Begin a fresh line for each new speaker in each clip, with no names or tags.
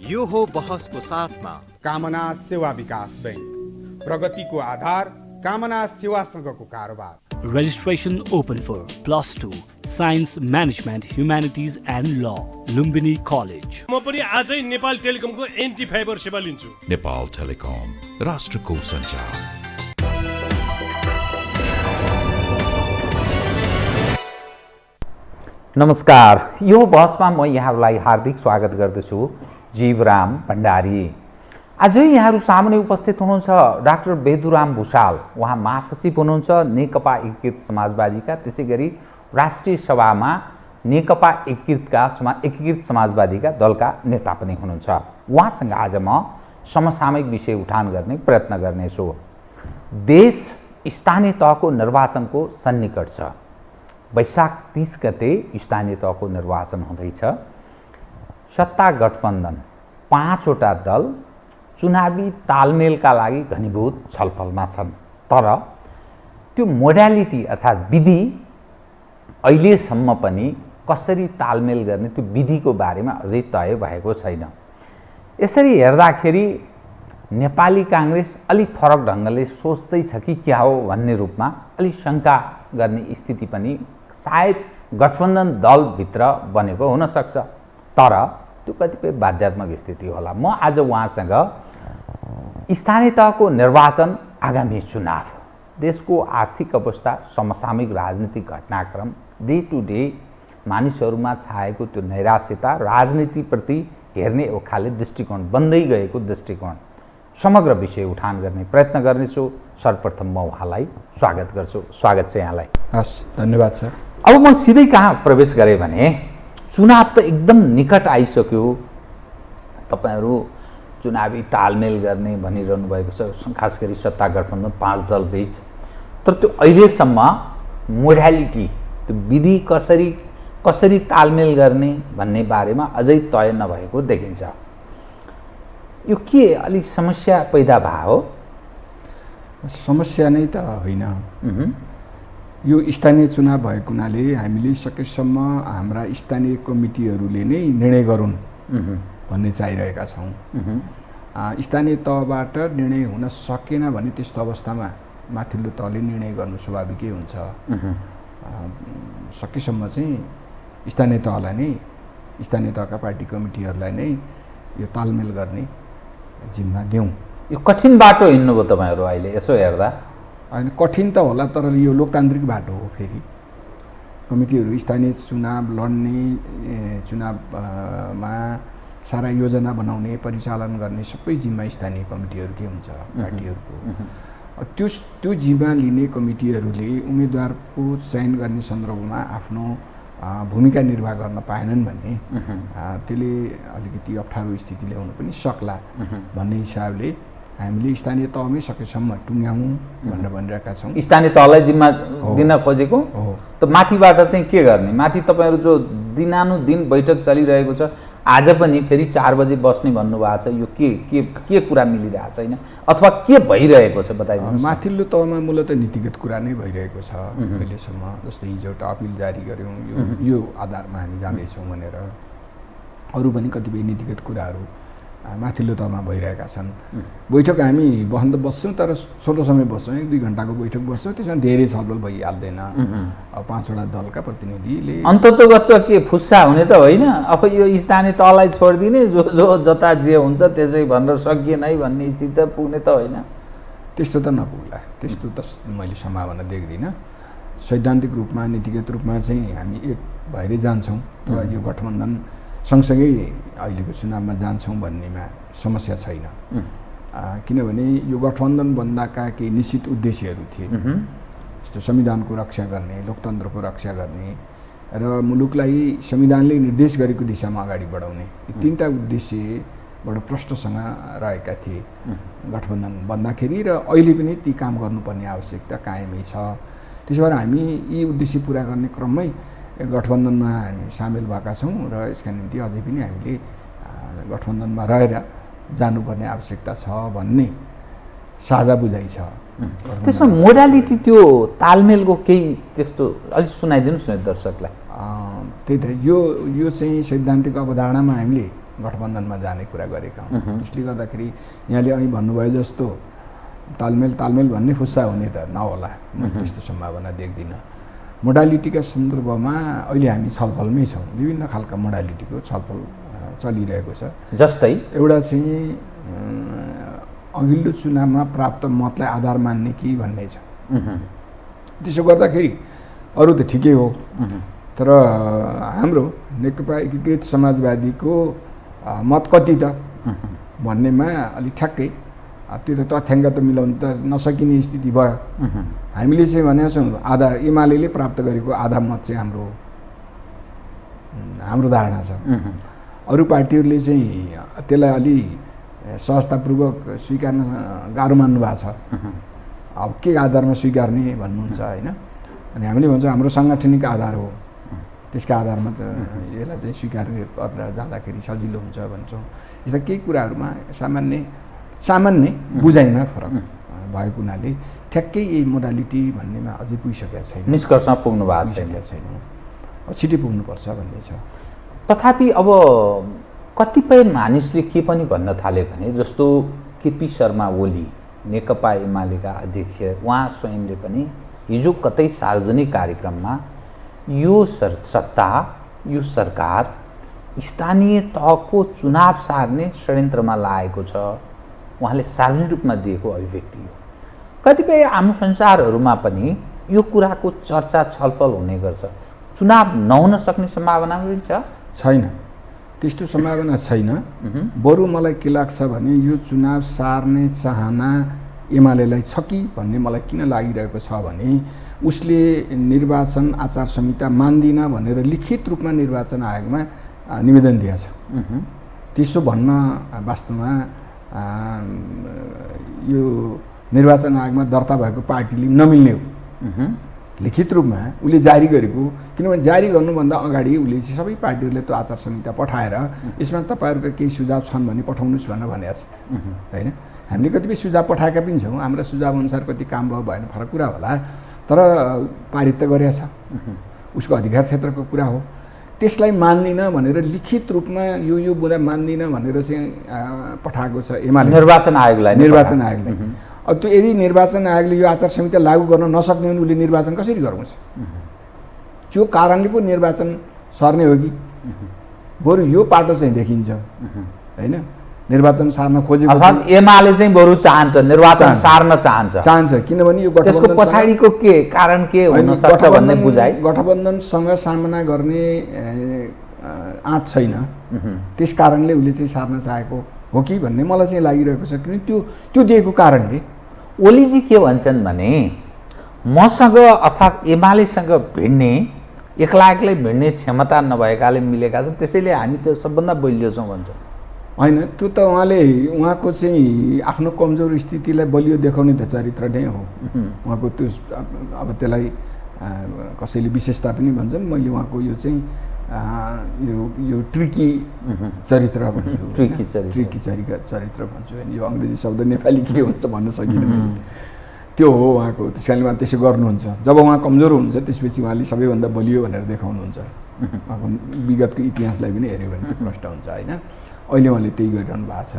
यो हो बहसको साथमा
कामना सेवा विकास बैंक, प्रगतिको आधार कामना सेवासँगको कारोबार।
Registration open for +2 Science Management Humanities and Law, Lumbini College.
म पनि आजै नेपाल टेलिकमको एन्टी फाइबर सेवा लिन्छु।
नेपाल टेलिकम, राष्ट्रको सञ्चार।
नमस्कार, यो बहसमा म यहाँहरूलाई हार्दिक स्वागत गर्दछु। जीवराम भण्डारी। आज यहाँहरू सामुन्ने उपस्थित हुनुहुन्छ डाक्टर बेदुराम भुषाल। उहाँ महासचिव हुनुहुन्छ नेकपा एकीकृत समाजवादीका, त्यसै गरी राष्ट्रिय सभामा नेकपा एकीकृत समाजवादीका दलका नेता पनि हुनुहुन्छ। उहाँसँग आज म समसामयिक विषय उठान गर्ने प्रयत्न गर्नेछु। देश स्थानीय तहको निर्वाचनको सन्निकट छ। वैशाख 30 गते स्थानीय तहको निर्वाचन हुँदैछ। सत्ता गठबन्धन 5 वटा दल चुनावी तालमेलका लागि घनीभूत छलफलमा छन्, तर त्यो मोडालिटी अर्थात् विधि अहिलेसम्म पनि कसरी तालमेल गर्ने त्यो विधिको बारेमा अझै तय भएको छैन। यसरी हेर्दाखेरि नेपाली काङ्ग्रेस अलिक फरक ढङ्गले सोच्दैछ कि क्या हो भन्ने रूपमा अलिक शङ्का गर्ने स्थिति पनि सायद गठबन्धन दलभित्र बनेको हुन सक्छ, तर त्यो कतिपय बाध्यात्मक स्थिति होला। म आज उहाँसँग स्थानीय तहको निर्वाचन, आगामी चुनाव, देशको आर्थिक अवस्था, समसामयिक राजनीतिक घटनाक्रम, डे टु डे मानिसहरूमा छाएको त्यो नैराश्यता, राजनीतिप्रति हेर्ने एक खाले दृष्टिकोण, बन्दै गएको दृष्टिकोण, समग्र विषय उठान गर्ने प्रयत्न गर्नेछु। सर्वप्रथम म उहाँलाई स्वागत गर्छु। स्वागत छ यहाँलाई।
हस्, धन्यवाद सर।
अब म सिधै कहाँ प्रवेश गरेँ भने चुनाव त एकदम निकट आइसक्यो। तपाईहरू चुनावी तालमेल गर्ने भनिरहनु भएको छ, खास गरी सत्ता गठबन्धन 5 दल बीच, तर त्यो अहिलेसम्म मोडालिटी, त्यो विधि कसरी तालमेल गर्ने भन्ने बारेमा अझै तय नभएको देखिन्छ। यो के अलिक समस्या पैदा भयो हो?
समस्या नै त होइन। यो स्थानीय चुनाव भएको हुनाले हामीले सकेसम्म हाम्रा स्थानीय कमिटीहरूले नै निर्णय गरून् भन्ने चाहिरहेका छौँ। स्थानीय तहबाट निर्णय हुन सकेन भने त्यस्तो अवस्थामा माथिल्लो तहले निर्णय गर्नु स्वाभाविकै हुन्छ। सकेसम्म चाहिँ स्थानीय तहलाई नै, स्थानीय तहका पार्टी कमिटीहरूलाई नै यो तालमेल गर्ने जिम्मा दिउँ।
यो कठिन बाटो हिँड्नुभयो तपाईँहरू अहिले यसो हेर्दा?
होइन, कठिन त होला, तर यो लोकतान्त्रिक बाटो हो। फेरि कमिटीहरू स्थानीय चुनाव लड्ने, चुनावमा सारा योजना बनाउने, परिचालन गर्ने सबै जिम्मा स्थानीय कमिटीहरूकै हुन्छ, पार्टीहरूको। त्यो जिम्मा लिने कमिटीहरूले उम्मेदवारको चयन गर्ने सन्दर्भमा आफ्नो भूमिका निर्वाह गर्न पाएनन् भने त्यसले अलिकति अप्ठ्यारो स्थिति ल्याउन पनि सक्ला भन्ने हिसाबले हामीले स्थानीय तहमै सकेसम्म टुङ्ग्याउँ भनेर भनिरहेका छौँ।
स्थानीय तहलाई जिम्मा दिन खोजेको हो। त माथिबाट चाहिँ के गर्ने? माथि तपाईँहरू जो दिनानुदिन बैठक चलिरहेको छ, आज पनि फेरि 4 बजे बस्ने भन्नुभएको छ, यो के कुरा मिलिरहेको छैन अथवा के भइरहेको छ बताइदिनु।
माथिल्लो तहमा मूलतः नीतिगत कुरा नै भइरहेको छ अहिलेसम्म। जस्तै हिजो एउटा अपिल जारी गऱ्यौँ, यो आधारमा हामी जाँदैछौँ भनेर। अरू पनि कतिपय नीतिगत कुराहरू माथिल्लो तहमा भइरहेका छन्। बैठक हामी बस्न त बस्छौँ, तर छोटो समय बस्छौँ, 1-2 घन्टाको बैठक बस्छौँ, त्यसमा धेरै छलफल भइहाल्दैन। अब 5 वटा दलका प्रतिनिधिले
अन्ततोगत के फुस्सा हुने त होइन? अब यो स्थानीय तहलाई छोडिदिने, जो जता जे हुन्छ त्यसै भनेर सकिएन है भन्ने स्थिति त पुग्ने त होइन?
त्यस्तो त नपुग्ला, त्यस्तो त मैले सम्भावना देख्दिनँ। सैद्धान्तिक रूपमा, नीतिगत रूपमा चाहिँ हामी एक भएरै जान्छौँ, तर यो गठबन्धन सँगसँगै अहिलेको चुनावमा जान्छौँ भन्नेमा समस्या छैन। किनभने यो गठबन्धन बन्दाका केही निश्चित उद्देश्यहरू थिए, जस्तो संविधानको रक्षा गर्ने, लोकतन्त्रको रक्षा गर्ने र मुलुकलाई संविधानले निर्देश गरेको दिशामा अगाडि बढाउने, यी 3टा उद्देश्य बडो प्रष्टसँग रहेका थिए गठबन्धन बन्दाखेरि, र अहिले पनि ती काम गर्नुपर्ने आवश्यकता कायमै छ। त्यसो भएर हामी यी उद्देश्य पुरा गर्ने क्रममै गठबन्धनमा हामी सामेल भएका छौँ र यसका निम्ति अझै पनि हामीले गठबन्धनमा रहेर जानुपर्ने आवश्यकता छ भन्ने साझा बुझाइ छ।
त्यसमा मोडालिटी, त्यो तालमेलको केही त्यस्तो अलिक सुनाइदिनुहोस् न दर्शकलाई।
त्यही त, यो चाहिँ सैद्धान्तिक अवधारणामा हामीले गठबन्धनमा जाने कुरा गरेका हौँ। त्यसले गर्दाखेरि यहाँले અહીં भन्नुभयो जस्तो तालमेल भन्ने फुस्सा हुने त नहोला, मैले त्यस्तो सम्भावना देख्दिनँ। मोडालिटीका सन्दर्भमा अहिले हामी छलफलमै छौँ। विभिन्न खालका मोडालिटीको छलफल चलिरहेको छ।
जस्तै
एउटा चाहिँ अघिल्लो चुनावमा प्राप्त मतलाई आधार मान्ने कि भन्ने छ। त्यसो गर्दाखेरि अरू त ठिकै हो, तर हाम्रो नेकपा एकीकृत समाजवादीको मत कति त भन्नेमा अलि ठ्याक्कै त्यो त तथ्याङ्क त मिलाउनु त नसकिने स्थिति भयो। हामीले चाहिँ भनेका छौँ आधा एमाले प्राप्त गरेको आधा मत चाहिँ हाम्रो धारणा छ। अरू पार्टीहरूले चाहिँ त्यसलाई अलि सहजतापूर्वक स्वीकार्न गाह्रो मान्नु भएको छ। अब के आधारमा स्वीकार्ने भन्नुहुन्छ होइन? अनि हामीले भन्छौँ हाम्रो साङ्गठनिक आधार हो, त्यसका आधारमा त यसलाई चाहिँ स्वीकार गरेर जाँदाखेरि सजिलो हुन्छ भन्छौँ। यस्ता केही कुराहरूमा सामान्य बुझाइमा फरक भएको हुनाले ठ्याक्कै यही मोडालिटी भन्नेमा अझै पुगिसकेका छैन,
निष्कर्षमा पुग्नु भएको
छैन। अब छिटै पुग्नुपर्छ भन्ने छ।
तथापि अब कतिपय मानिसले के पनि भन्न थाले भने जस्तो केपी शर्मा ओली नेकपा एमालेका अध्यक्ष, उहाँ स्वयंले पनि हिजो कतै सार्वजनिक कार्यक्रममा यो सत्ता यो सरकार स्थानीय तहको चुनाव सार्ने षड्यन्त्रमा लागेको छ, उहाँले सार्वजनिक रूपमा दिएको अभिव्यक्ति हो। कतिपय आम संसारहरूमा पनि यो कुराको चर्चा छलफल हुने गर्छ। चुनाव नहुन सक्ने सम्भावना पनि
छैन, त्यस्तो सम्भावना छैन। बरु मलाई के लाग्छ भने यो चुनाव सार्ने चाहना एमालेलाई छ कि भन्ने मलाई किन लागिरहेको छ भने उसले निर्वाचन आचार संहिता मान्दिन भनेर लिखित रूपमा निर्वाचन आयोगमा निवेदन दिएछ। त्यसो भन्न वास्तवमा यो निर्वाचन आयोगमा दर्ता भएको पार्टीले नमिल्ने हो। लिखित रूपमा उसले जारी गरेको, किनभने जारी गर्नुभन्दा अगाडि उसले चाहिँ सबै पार्टीहरूले त्यो आचार संहिता पठाएर यसमा तपाईँहरूको केही सुझाव छन् भने पठाउनुहोस् भनेर भनेको छ होइन। हामीले कतिपय सुझाव पठाएका पनि छौँ, हाम्रा सुझाव अनुसार कति काम भयो भएन फरक कुरा होला, तर पारित त गरेको छ, उसको अधिकार क्षेत्रको कुरा हो। त्यसलाई मान्दिन भनेर लिखित रूपमा यो बुँदा मान्दिन भनेर चाहिँ पठाएको छ एमाले निर्वाचन आयोगलाई। अब त्यो यदि निर्वाचन आयोगले यो आचार संहिता लागू गर्न नसक्ने भने उसले निर्वाचन कसरी गराउँछ? त्यो कारणले पो निर्वाचन सर्ने हो कि? बरु यो पाटो चाहिँ देखिन्छ होइन, निर्वाचन सार्न खोजेको
एमाले चाहिँ बरु चाहन्छ निर्वाचन सार्न चाहन्छ,
किनभने यो
गठबन्धन पछाडिको के कारण के हुन सक्छ भन्ने बुझाइ
गठबन्धनसँग सामना गर्ने आँट छैन, त्यस कारणले उसले चाहिँ सार्न चाहेको हो कि भन्ने मलाई चाहिँ लागिरहेको छ। किन त्यो दिएको कारणले
ओलीजी के भन्छन् भने मसँग अर्थात् एमालेसँग भिड्ने एक्लै भिड्ने क्षमता नभएकाले मिलेका छन्, त्यसैले हामी त्यो सबभन्दा बलियो छौँ भन्छ।
होइन, त्यो त उहाँको चाहिँ आफ्नो कमजोर स्थितिलाई बलियो देखाउने त चरित्र नै हो उहाँको। त्यो अब त्यसलाई कसैले विशेषता पनि भन्छन्, मैले उहाँको यो चाहिँ यो ट्रिकी चरित्र भन्छु, ट्रिकी चरित्र भन्छु होइन। यो अङ्ग्रेजी शब्द नेपाली के हुन्छ भन्न सकिनँ मैले, त्यो हो उहाँको। त्यस कारणले उहाँ त्यसो गर्नुहुन्छ। जब उहाँ कमजोर हुनुहुन्छ त्यसपछि उहाँले सबैभन्दा बलियो भनेर देखाउनुहुन्छ। उहाँको विगतको इतिहासलाई पनि हेऱ्यो भने त्यो प्रष्ट हुन्छ होइन। अहिले उहाँले त्यही गरिरहनु भएको छ,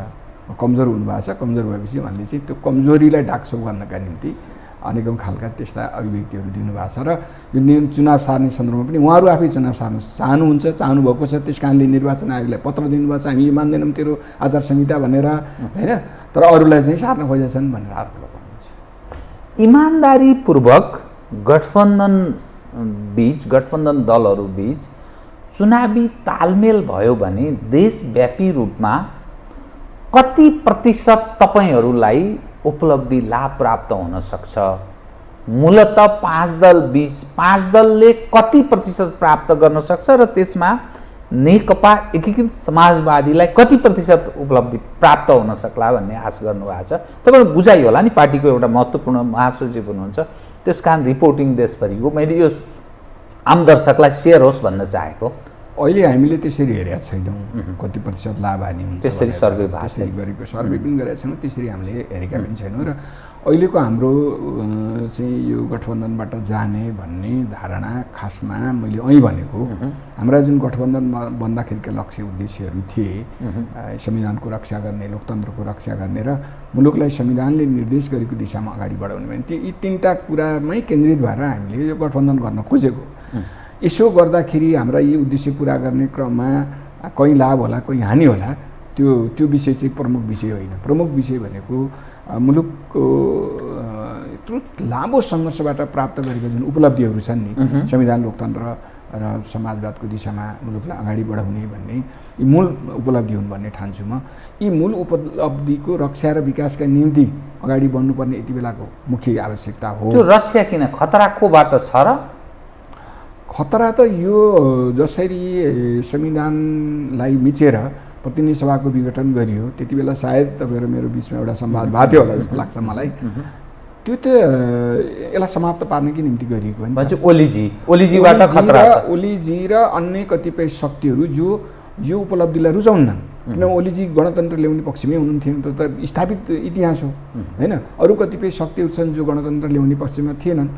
कमजोर हुनुभएको छ। कमजोर भएपछि उहाँले चाहिँ त्यो कमजोरीलाई ढाकछोप गर्नका निम्ति अनेकौँ खालका त्यस्ता अभिव्यक्तिहरू दिनुभएको छ। र यो चुनाव सार्ने सन्दर्भमा पनि उहाँहरू आफै चुनाव सार्न चाहनुभएको छ। त्यस कारणले निर्वाचन आयोगलाई पत्र दिनुभएको छ, हामी यो मान्दैनौँ तेरो आचार संहिता भनेर होइन, तर अरूलाई चाहिँ सार्न खोजेछन् भनेर आरोप लगाउनुहुन्छ।
इमान्दारीपूर्वक गठबन्धन दलहरू बीच चुनावी तालमेल भयो भने देशव्यापी रूपमा कति प्रतिशत तपाईँहरूलाई उपलब्धि लाभ प्राप्त हुन सक्छ? मूलत 5 दल बीच 5 दलले कति प्रतिशत प्राप्त गर्न सक्छ र त्यसमा नेकपा एकीकृत समाजवादीलाई कति प्रतिशत उपलब्धि प्राप्त हुन सक्ला भन्ने आश गर्नुभएको छ? तपाईँलाई बुझाइ होला नि, पार्टीको एउटा महत्त्वपूर्ण महासचिव हुनुहुन्छ, त्यस कारण रिपोर्टिङ देशभरिको मैले यो आम दर्शकलाई सेयर होस् भन्न चाहेको।
अहिले हामीले त्यसरी हेरेका छैनौँ कति प्रतिशत लाभ हानि हुन्छ
त्यसरी सर्वे भएको
त्यसरी गरेको सर्वे पनि गरेका छैनौँ, त्यसरी हामीले हेरेका पनि छैनौँ। र अहिलेको हाम्रो चाहिँ यो गठबन्धनबाट जाने भन्ने धारणा खासमा मैले अहिले भनेको हाम्रा जुन गठबन्धन बन्दाखेरिका लक्ष्य उद्देश्यहरू थिए, संविधानको रक्षा गर्ने, लोकतन्त्रको रक्षा गर्ने र मुलुकलाई संविधानले निर्देश गरेको दिशामा अगाडि बढाउने भने यी तीनटा कुरामै केन्द्रित भएर हामीले यो गठबन्धन गर्न खोजेको। यसो गर्दाखेरि हाम्रा यी उद्देश्य पुरा गर्ने क्रममा कहीँ लाभ होला कहीँ हानि होला, त्यो विषय चाहिँ प्रमुख विषय होइन। प्रमुख विषय भनेको मुलुकको यत्रो लामो सङ्घर्षबाट प्राप्त गरेका जुन उपलब्धिहरू छन् नि, संविधान, लोकतन्त्र र समाजवादको दिशामा मुलुकलाई अगाडि बढाउने भन्ने यी मूल उपलब्धि हुन् भन्ने ठान्छु म। यी मूल उपलब्धिको रक्षा र विकासका निम्ति अगाडि बढ्नुपर्ने यति बेलाको मुख्य आवश्यकता हो।
त्यो रक्षा किन खतरा कोबाट छ र?
खतरा त यो जसरी संविधानलाई मिचेर प्रतिनिधि सभाको विघटन गरियो त्यति बेला सायद तपाईँ र मेरो बिचमा एउटा संवाद भएको थियो होला जस्तो लाग्छ मलाई। त्यो त यसलाई समाप्त पार्नकै निम्ति गरिएको हो नि।
ओलीजीबाट खतरा छ।
ओलीजी र अन्य कतिपय शक्तिहरू जो यो उपलब्धिलाई रुचाउनन्, किनभने ओलीजी गणतन्त्र ल्याउने पक्षमै हुनुहुन्थ्यो, त स्थापित इतिहास हो होइन। अरू कतिपय शक्तिहरू छन् जो गणतन्त्र ल्याउने पक्षमा थिएनन्।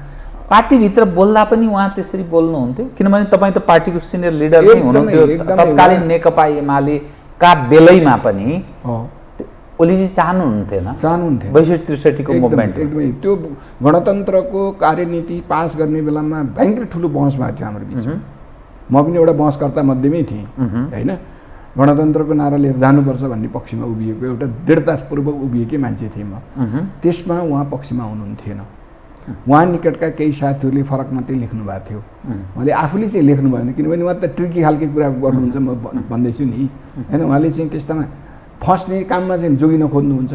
पार्टीभित्र बोल्दा पनि उहाँ त्यसरी बोल्नुहुन्थ्यो, किनभने तपाईँ त पार्टीको सिनियर लिडर पनि हुनुहुन्थ्यो। तत्कालीन नेकपा एमालेका बेलैमा पनि ओलीजी चाहनुहुन्थेन 62-63 को मुभमेन्ट।
एकदमै त्यो गणतन्त्रको कार्यनीति पास गर्ने बेलामा भयङ्कर ठुलो बहस भएको थियो हाम्रो बिचमा। म पनि एउटा बहसकर्ता मध्येमै थिएँ होइन। गणतन्त्रको नारा लिएर जानुपर्छ भन्ने पक्षमा उभिएको एउटा दृढतापूर्वक उभिएकै मान्छे थिएँ म। त्यसमा उहाँ पक्षमा हुनुहुन्थेन। उहाँ निकटका केही साथीहरूले फरक मात्रै लेख्नु भएको थियो। उहाँले आफूले चाहिँ लेख्नु भएन, किनभने उहाँ त ट्रिकी खालको कुरा गर्नुहुन्छ, म भन्दैछु नि होइन। उहाँले चाहिँ त्यस्तामा फस्ने काममा चाहिँ जोगिन खोज्नुहुन्छ,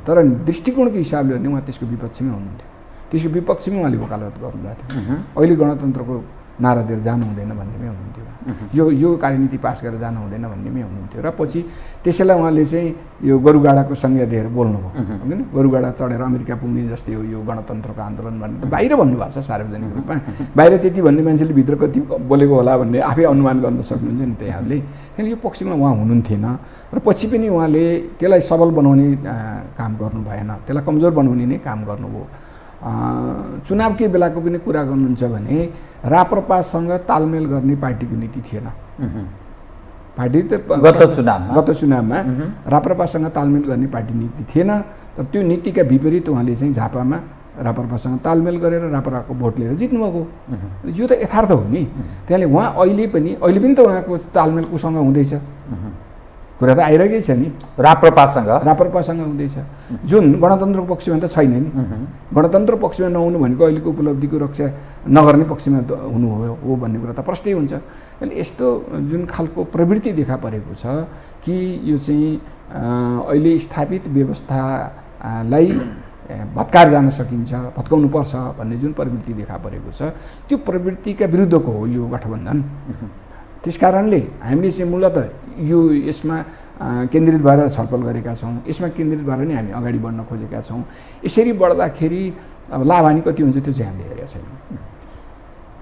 तर दृष्टिकोणको हिसाबले भने उहाँ त्यसको विपक्षमै हुनुहुन्थ्यो। त्यसको विपक्षमै उहाँले वकालत गर्नुभएको थियो। अहिले गणतन्त्रको नारा दिएर जानु हुँदैन भन्नेमै हुनुहुन्थ्यो। यो कार्यनीति पास गरेर जानु हुँदैन भन्नेमै हुनुहुन्थ्यो। र पछि त्यसैलाई उहाँले चाहिँ यो गोरुगाडाको संज्ञा दिएर बोल्नुभयो होइन। गोरुगाडा चढेर अमेरिका पुग्ने जस्तै हो यो गणतन्त्रको आन्दोलन भन्ने त बाहिर भन्नुभएको छ सार्वजनिक रूपमा। बाहिर त्यति भन्ने मान्छेले भित्र कति बोलेको होला भन्ने आफै अनुमान गर्न सक्नुहुन्छ नि त्यहाँले। किनभने यो पक्षमा उहाँ हुनुहुन्थेन र पछि पनि उहाँले त्यसलाई सबल बनाउने काम गर्नु भएन, त्यसलाई कमजोर बनाउने नै काम गर्नुभयो। चुनावकै बेलाको पनि कुरा गर्नुहुन्छ भने राप्रपासँग तालमेल गर्ने पार्टीको नीति थिएन। पार्टी त गत चुनावमा राप्रपासँग तालमेल गर्ने पार्टी नीति थिएन। तर त्यो नीतिका विपरीत उहाँले चाहिँ झापामा राप्रपासँग तालमेल गरेर राप्रपाको भोट लिएर जित्नुभएको। यो त यथार्थ हो नि। त्यसले उहाँ अहिले पनि त उहाँको तालमेल कोसँग हुँदैछ, कुरा त आइरहेकै छ नि। राप्रपासँग हुँदैछ, जुन गणतन्त्रको पक्षमा त छैन नि। गणतन्त्र पक्षमा नहुनु भनेको अहिलेको उपलब्धिको रक्षा नगर्ने पक्षमा हुनु हो भन्ने कुरा त प्रष्टै हुन्छ। अहिले यस्तो जुन खालको प्रवृत्ति देखा परेको छ कि यो चाहिँ अहिले स्थापित व्यवस्थालाई भत्काएर जान सकिन्छ, भत्काउनु पर्छ भन्ने जुन प्रवृत्ति देखा परेको छ, त्यो प्रवृत्तिका विरुद्धको हो यो गठबन्धन। त्यस कारणले हामीले चाहिँ मूलतः यसमा केन्द्रित भएर छलफल गरेका छौँ, यसमा केन्द्रित भएर नै हामी अगाडि बढ्न खोजेका छौँ। यसरी बढ्दाखेरि अब लाभ हानि कति हुन्छ त्यो चाहिँ हामीले हेरेका छैनौँ।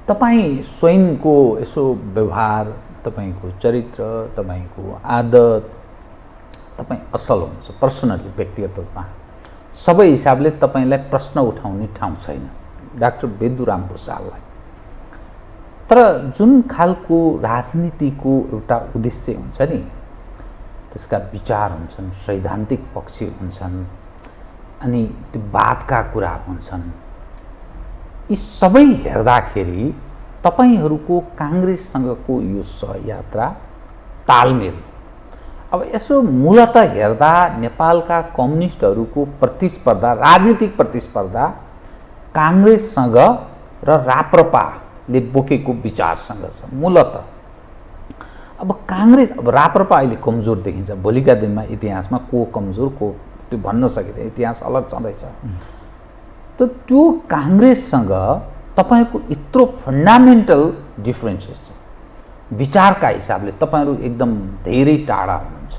तपाईँ स्वयंको यसो व्यवहार, तपाईँको चरित्र, तपाईँको आदत, तपाईँ असल हुनुहुन्छ पर्सनली, व्यक्तिगत रूपमा सबै हिसाबले तपाईँलाई प्रश्न उठाउने ठाउँ छैन डाक्टर बेदुराम भुषाललाई। तर जुन खालको राजनीतिको एउटा उद्देश्य हुन्छ नि, त्यसका विचार हुन्छन्, सैद्धान्तिक पक्ष हुन्छन्, अनि त्यो वादका कुरा हुन्छन्। यी सबै हेर्दाखेरि तपाईँहरूको काङ्ग्रेससँगको यो सहयात्रा तालमेल, अब यसो मूलतः हेर्दा नेपालका कम्युनिस्टहरूको प्रतिस्पर्धा, राजनीतिक प्रतिस्पर्धा काङ्ग्रेससँग र राप्रपाले बोकेको विचारसँग छ मूलतः। अब काङ्ग्रेस, अब राप्रपा अहिले कमजोर देखिन्छ, भोलिका दिनमा इतिहासमा को कमजोर को त्यो भन्न सकिँदैन, इतिहास अलग छँदैछ। त त्यो काङ्ग्रेससँग तपाईँको यत्रो फन्डामेन्टल डिफ्रेन्सेस छ, विचारका हिसाबले तपाईँहरू एकदम धेरै टाढा हुनुहुन्छ।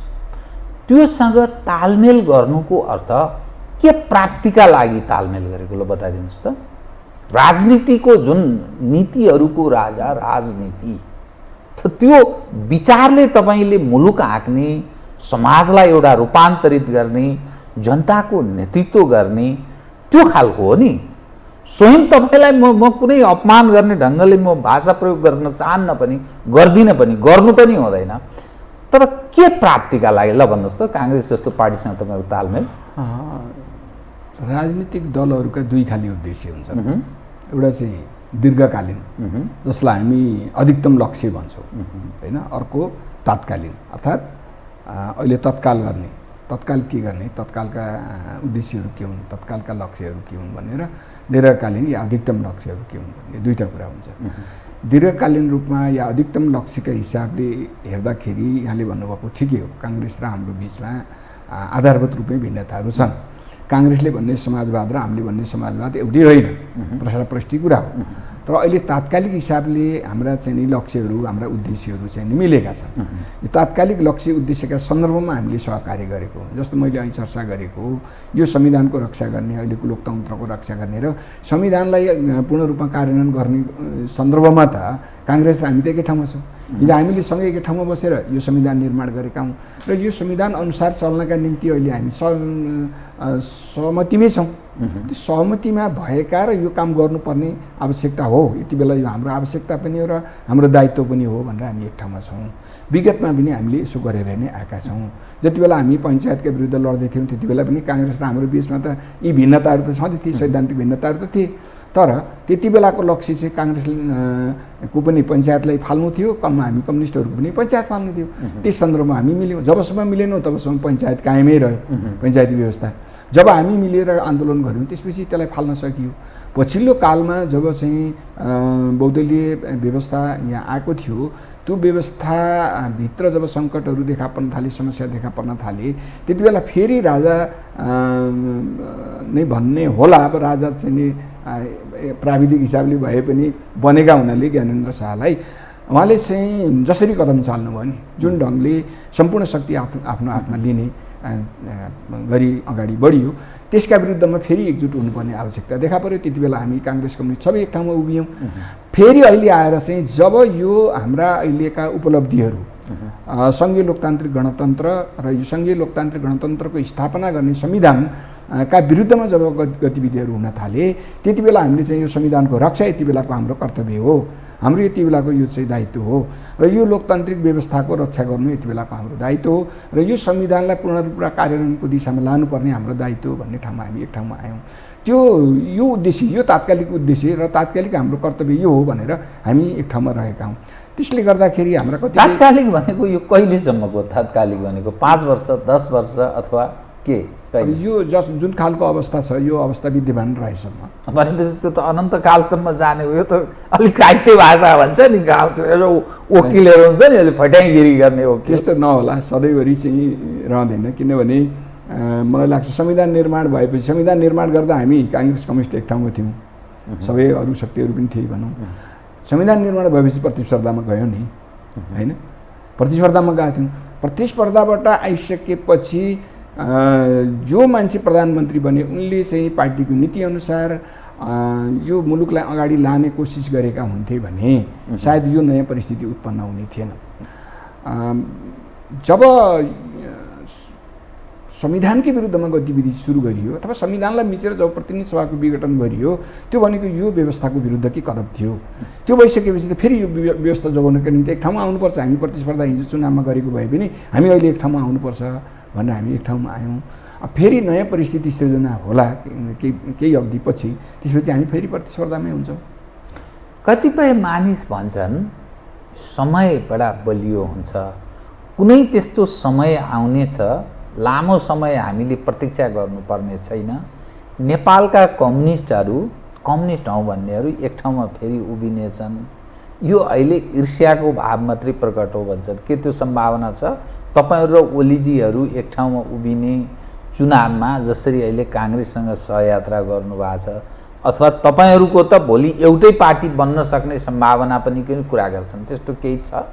त्योसँग तालमेल गर्नुको अर्थ के प्राप्तिका लागि तालमेल गरेको ल बताइदिनुहोस् त। राजनीतिको जुन नीतिहरूको राजा राजनीति त्यो विचारले तपाईँले मुलुक हाँक्ने, समाजलाई एउटा रूपान्तरित गर्ने, जनताको नेतृत्व गर्ने त्यो खालको हो नि। स्वयं तपाईँलाई म कुनै अपमान गर्ने ढङ्गले म भाषा प्रयोग गर्न चाहन्न पनि, गर्दिनँ पनि, गर्नु पनि हुँदैन। तर के प्राप्तिका लागि ल भन्नुहोस् त, काङ्ग्रेस जस्तो पार्टीसँग तपाईँको तालमेल?
राजनीतिक दलहरूका दुई खाले उद्देश्य हुन्छन्। एउटा चाहिँ दीर्घकालीन, जसलाई हामी अधिकतम लक्ष्य भन्छौँ होइन। अर्को तात्कालीन, अर्थात् अहिले तत्काल गर्ने, तत्काल के गर्ने, तत्कालका उद्देश्यहरू के हुन्, तत्कालका लक्ष्यहरू के हुन् भनेर दीर्घकालीन या अधिकतम लक्ष्यहरू के हुन् भन्ने दुईवटा कुरा हुन्छ। दीर्घकालीन रूपमा या अधिकतम लक्ष्यका हिसाबले हेर्दाखेरि यहाँले भन्नुभएको ठिकै हो, काङ्ग्रेस र हाम्रो बिचमा आधारभूत रूपमै भिन्नताहरू छन्। काङ्ग्रेसले भन्ने समाजवाद र हामीले भन्ने समाजवाद एउटै होइन, प्रष्टि कुरा हो। तर अहिले तात्कालिक हिसाबले हाम्रा चाहिँ नि लक्ष्यहरू, हाम्रा उद्देश्यहरू चाहिँ नि मिलेका छन्। यो तात्कालिक लक्ष्य उद्देश्यका सन्दर्भमा हामीले सहकार्य गरेको, जस्तो मैले अहिले चर्चा गरेको, यो संविधानको रक्षा गर्ने, अहिलेको लोकतन्त्रको रक्षा गर्ने र संविधानलाई पूर्ण रूपमा कार्यान्वयन गर्ने सन्दर्भमा त काङ्ग्रेस र हामी त एकै ठाउँमा छौँ। हिजो हामीले सँगै एकै ठाउँमा बसेर यो संविधान निर्माण गरेका हौँ र यो संविधान अनुसार चल्नका निम्ति अहिले हामी सहमतिमै छौँ। त्यो सहमतिमा भएका र यो काम गर्नुपर्ने आवश्यकता हो, यति बेला यो हाम्रो आवश्यकता पनि हो र हाम्रो दायित्व पनि हो भनेर हामी एक ठाउँमा छौँ। विगतमा पनि हामीले यसो गरेर नै आएका छौँ। जति बेला हामी पञ्चायतका विरुद्ध लड्दै थियौँ त्यति बेला पनि काङ्ग्रेस र हाम्रो बिचमा त यी भिन्नताहरू त छँदै थिए, सैद्धान्तिक भिन्नताहरू त थिए। तर त्यति बेलाको लक्ष्य चाहिँ काङ्ग्रेसको पनि पञ्चायतलाई फाल्नु थियो, हामी कम्युनिस्टहरूको पनि पञ्चायत फाल्नु थियो। त्यस सन्दर्भमा हामी मिल्यौँ। जबसम्म मिलेनौँ तबसम्म पञ्चायत कायमै रह्यो, पञ्चायती व्यवस्था। जब हामी मिलेर आन्दोलन गऱ्यौँ त्यसपछि त्यसलाई फाल्न सकियो। पछिल्लो कालमा जब चाहिँ बहुदलीय व्यवस्था यहाँ आएको थियो, त्यो व्यवस्थाभित्र जब सङ्कटहरू देखा पर्न थाले, समस्या देखा पर्न थाले, त्यति बेला फेरि राजा नै भन्ने होला। अब राजा चाहिँ नि प्राविधिक हिसाबले भए पनि बनेका हुनाले ज्ञानेन्द्र शाहलाई उहाँले चाहिँ जसरी कदम चाल्नुभयो नि, जुन ढङ्गले सम्पूर्ण शक्ति आफ्नो हातमा लिने गरी अगाडि बढियो, त्यसका विरुद्धमा फेरि एकजुट हुनुपर्ने आवश्यकता देखा पर्यो। त्यति बेला हामी काङ्ग्रेस कम्युनिस्ट सबै एक ठाउँमा उभियौँ। फेरि अहिले आएर चाहिँ जब यो हाम्रा अहिलेका उपलब्धिहरू सङ्घीय लोकतान्त्रिक गणतन्त्र र यो सङ्घीय लोकतान्त्रिक गणतन्त्रको स्थापना गर्ने संविधानका विरुद्धमा जब गतिविधिहरू हुन थाले, त्यति बेला हामीले चाहिँ यो संविधानको रक्षा यति बेलाको हाम्रो कर्तव्य हो, हाम्रो यति बेलाको यो चाहिँ दायित्व हो र यो लोकतान्त्रिक व्यवस्थाको रक्षा गर्नु यति बेलाको हाम्रो दायित्व हो र यो संविधानलाई पूर्ण रूपमा कार्यान्वयनको दिशामा लानुपर्ने हाम्रो दायित्व हो भन्ने ठाउँमा हामी एक ठाउँमा आयौँ। यो उद्देश्य, यो तात्कालिक उद्देश्य र तात्कालिक हाम्रो कर्तव्य यो हो भनेर हामी एक ठाउँमा रहेका हौँ। त्यसले गर्दाखेरि हाम्रा कति
तात्कालिक भनेको यो कहिलेसम्मको तात्कालिक भनेको 5 वर्ष 10 वर्ष अथवा के?
यो जुन खालको अवस्था छ यो अवस्था विद्यमान रहेसम्म
भनेपछि त्यो त अनन्तकालसम्म जाने हो। यो त अलिक काट्य भाषा भन्छ नि, गाउँतिर वकिलहरू हुन्छ नि, अहिले फट्याङगिरी गर्ने हो।
त्यस्तो नहोला, सधैँभरि चाहिँ रहँदैन। किनभने मलाई लाग्छ संविधान निर्माण भएपछि, संविधान निर्माण गर्दा हामी काङ्ग्रेस कम्युनिस्ट एक ठाउँमा थियौँ, सबै अरू शक्तिहरू पनि थिए भनौँ। संविधान निर्माण भएपछि प्रतिस्पर्धामा गयौँ नि, होइन? प्रतिस्पर्धामा गएको थियौँ। प्रतिस्पर्धाबाट आइसकेपछि जो मान्छे प्रधानमन्त्री बने उनले चाहिँ पार्टीको नीतिअनुसार यो मुलुकलाई अगाडि लाने कोसिस गरेका हुन्थे भने सायद यो नयाँ परिस्थिति उत्पन्न हुने थिएन। जब संविधानकै विरुद्धमा गतिविधि सुरु गरियो अथवा संविधानलाई मिचेर जब प्रतिनिधि सभाको विघटन गरियो, त्यो भनेको यो व्यवस्थाको विरुद्धकै कदम थियो। त्यो भइसकेपछि त फेरि यो व्यवस्था जोगाउनका निम्ति एक ठाउँमा आउनुपर्छ। हामी प्रतिस्पर्धा हिजो चुनावमा गरेको भए पनि हामी अहिले एक ठाउँमा आउनुपर्छ भनेर हामी एक ठाउँमा आयौँ। फेरि नयाँ परिस्थिति सृजना होला केही अवधिपछि, त्यसपछि हामी फेरि प्रतिस्पर्धामै हुन्छौँ।
कतिपय मानिस भन्छन् समय बडा बलियो हुन्छ, कुनै त्यस्तो समय आउनेछ, लामो समय हामीले प्रतीक्षा गर्नुपर्ने छैन। नेपालका कम्युनिस्टहरू, कम्युनिस्ट हौँ भन्नेहरू एक ठाउँमा फेरि उभिनेछन्। यो अहिले ईर्ष्याको भाव मात्रै प्रकट हो भन्छन्। के त्यो सम्भावना छ तपाईँहरू र ओलीजीहरू एक ठाउँमा उभिने, चुनावमा जसरी अहिले काङ्ग्रेससँग सहयात्रा गर्नुभएको छ, अथवा तपाईँहरूको त भोलि एउटै पार्टी बन्न सक्ने सम्भावना पनि कुरा गर्छन्, त्यस्तो केही छ?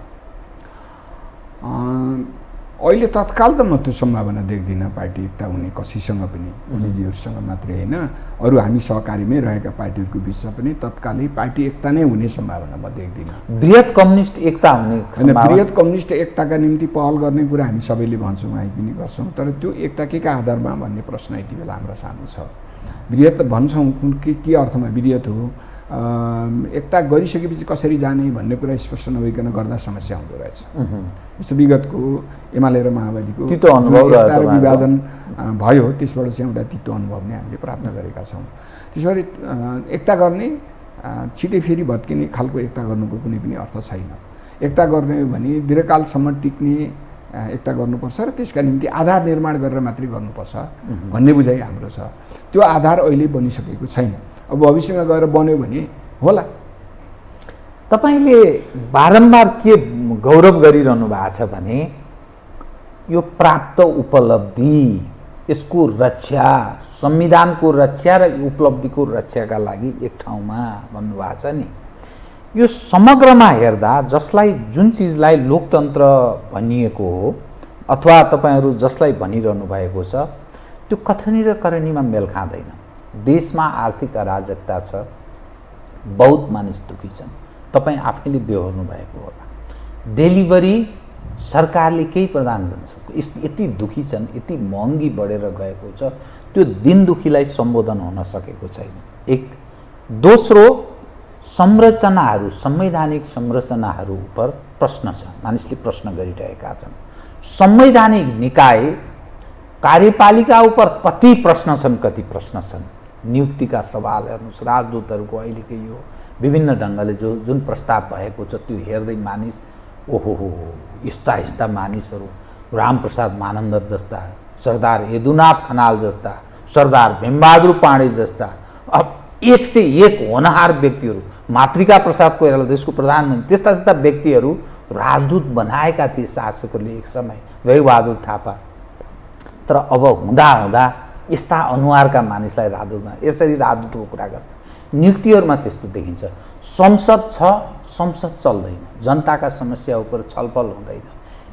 अहिले तत्काल त म त्यो सम्भावना देख्दिनँ पार्टी एकता हुने कसैसँग पनि ओलीजीहरूसँग मात्रै होइन अरू हामी सहकारीमै रहेका पार्टीहरूको बिचमा पनि तत्कालै पार्टी एकता नै हुने सम्भावना म देख्दिनँ।
बृहत कम्युनिस्ट एकता हुने
होइन, बृहत कम्युनिस्ट एकताका निम्ति पहल गर्ने कुरा हामी सबैले भन्छौँ, हामी पनि गर्छौँ, तर त्यो एकता के का आधारमा भन्ने प्रश्न यति बेला हाम्रो सामु छ। बृहत भन्छौँ के अर्थमा बृहत हो, एकता गरिसकेपछि कसरी जाने भन्ने कुरा स्पष्ट नभइकन गर्दा समस्या हुँदो रहेछ। जस्तो विगतको एमाले र माओवादीको एकता र विभाजन भयो, त्यसबाट चाहिँ एउटा तितो अनुभव नै हामीले प्राप्त गरेका छौँ। त्यसबाट एकता गर्ने छिटै फेरि भत्किने खालको एकता गर्नुको कुनै पनि अर्थ छैन। एकता गर्ने भने दीर्घकालसम्म टिक्ने एकता गर्नुपर्छ र त्यसका निम्ति आधार निर्माण गरेर मात्रै गर्नुपर्छ भन्ने बुझाइ हाम्रो छ। त्यो आधार अहिले बनिसकेको छैन, अब भविष्यमा गएर बन्यो भने होला।
तपाईले बारम्बार के गौरव गरिरहनु भएको छ भने यो प्राप्त उपलब्धि, यसको रक्षा, संविधानको रक्षा र उपलब्धिको रक्षाका लागि एक ठाउँमा भन्नुभएको छ नि। यो समग्रमा हेर्दा जसलाई जुन चिजलाई लोकतन्त्र भनिएको हो अथवा तपाईहरू जसलाई भनिरहनु भएको छ त्यो कथनी र करणीमा मेल खाँदैन। देशमा आर्थिक अराजकता छ, बहुत मानिस दुखी छन्, तपाईँ आफैले बेहोर्नु भएको होला। डेलिभरी सरकारले केही प्रदान गर्न सक्छ, यति दुखी छन्, यति महँगी बढेर गएको छ, त्यो दिन दुखीलाई सम्बोधन हुन सकेको छैन। एक दोस्रो, संरचनाहरू, संवैधानिक संरचनाहरू उप प्रश्न छ, मानिसले प्रश्न गरिरहेका छन्। संवैधानिक निकाय कार्यपालिका उप कति प्रश्न छन्, कति प्रश्न छन्। नियुक्तिका सवाल हेर्नुहोस्, राजदूतहरूको अहिलेको यो विभिन्न ढङ्गले जुन प्रस्ताव भएको छ त्यो हेर्दै मानिस ओहो हो यस्ता यस्ता मानिसहरू, रामप्रसाद मानन्दर जस्ता, सरदार यदुनाथ खनाल जस्ता, सरदार भीमबहादुर पाण्डे जस्ता अब एक से एक होनहार व्यक्तिहरू, मातृका प्रसाद कोइराला देशको प्रधानमन्त्री, त्यस्ता त्यस्ता व्यक्तिहरू राजदूत बनाएका थिए शासकहरूले एक समय, भैबहादुर थापा। तर अब हुँदा हुँदा यस्ता अनुहारका मानिसलाई राजदूतमा यसरी राजदूतको कुरा गर्छ। नियुक्तिहरूमा त्यस्तो देखिन्छ। संसद छ, संसद चल्दैन, जनताका समस्या उप छलफल हुँदैन।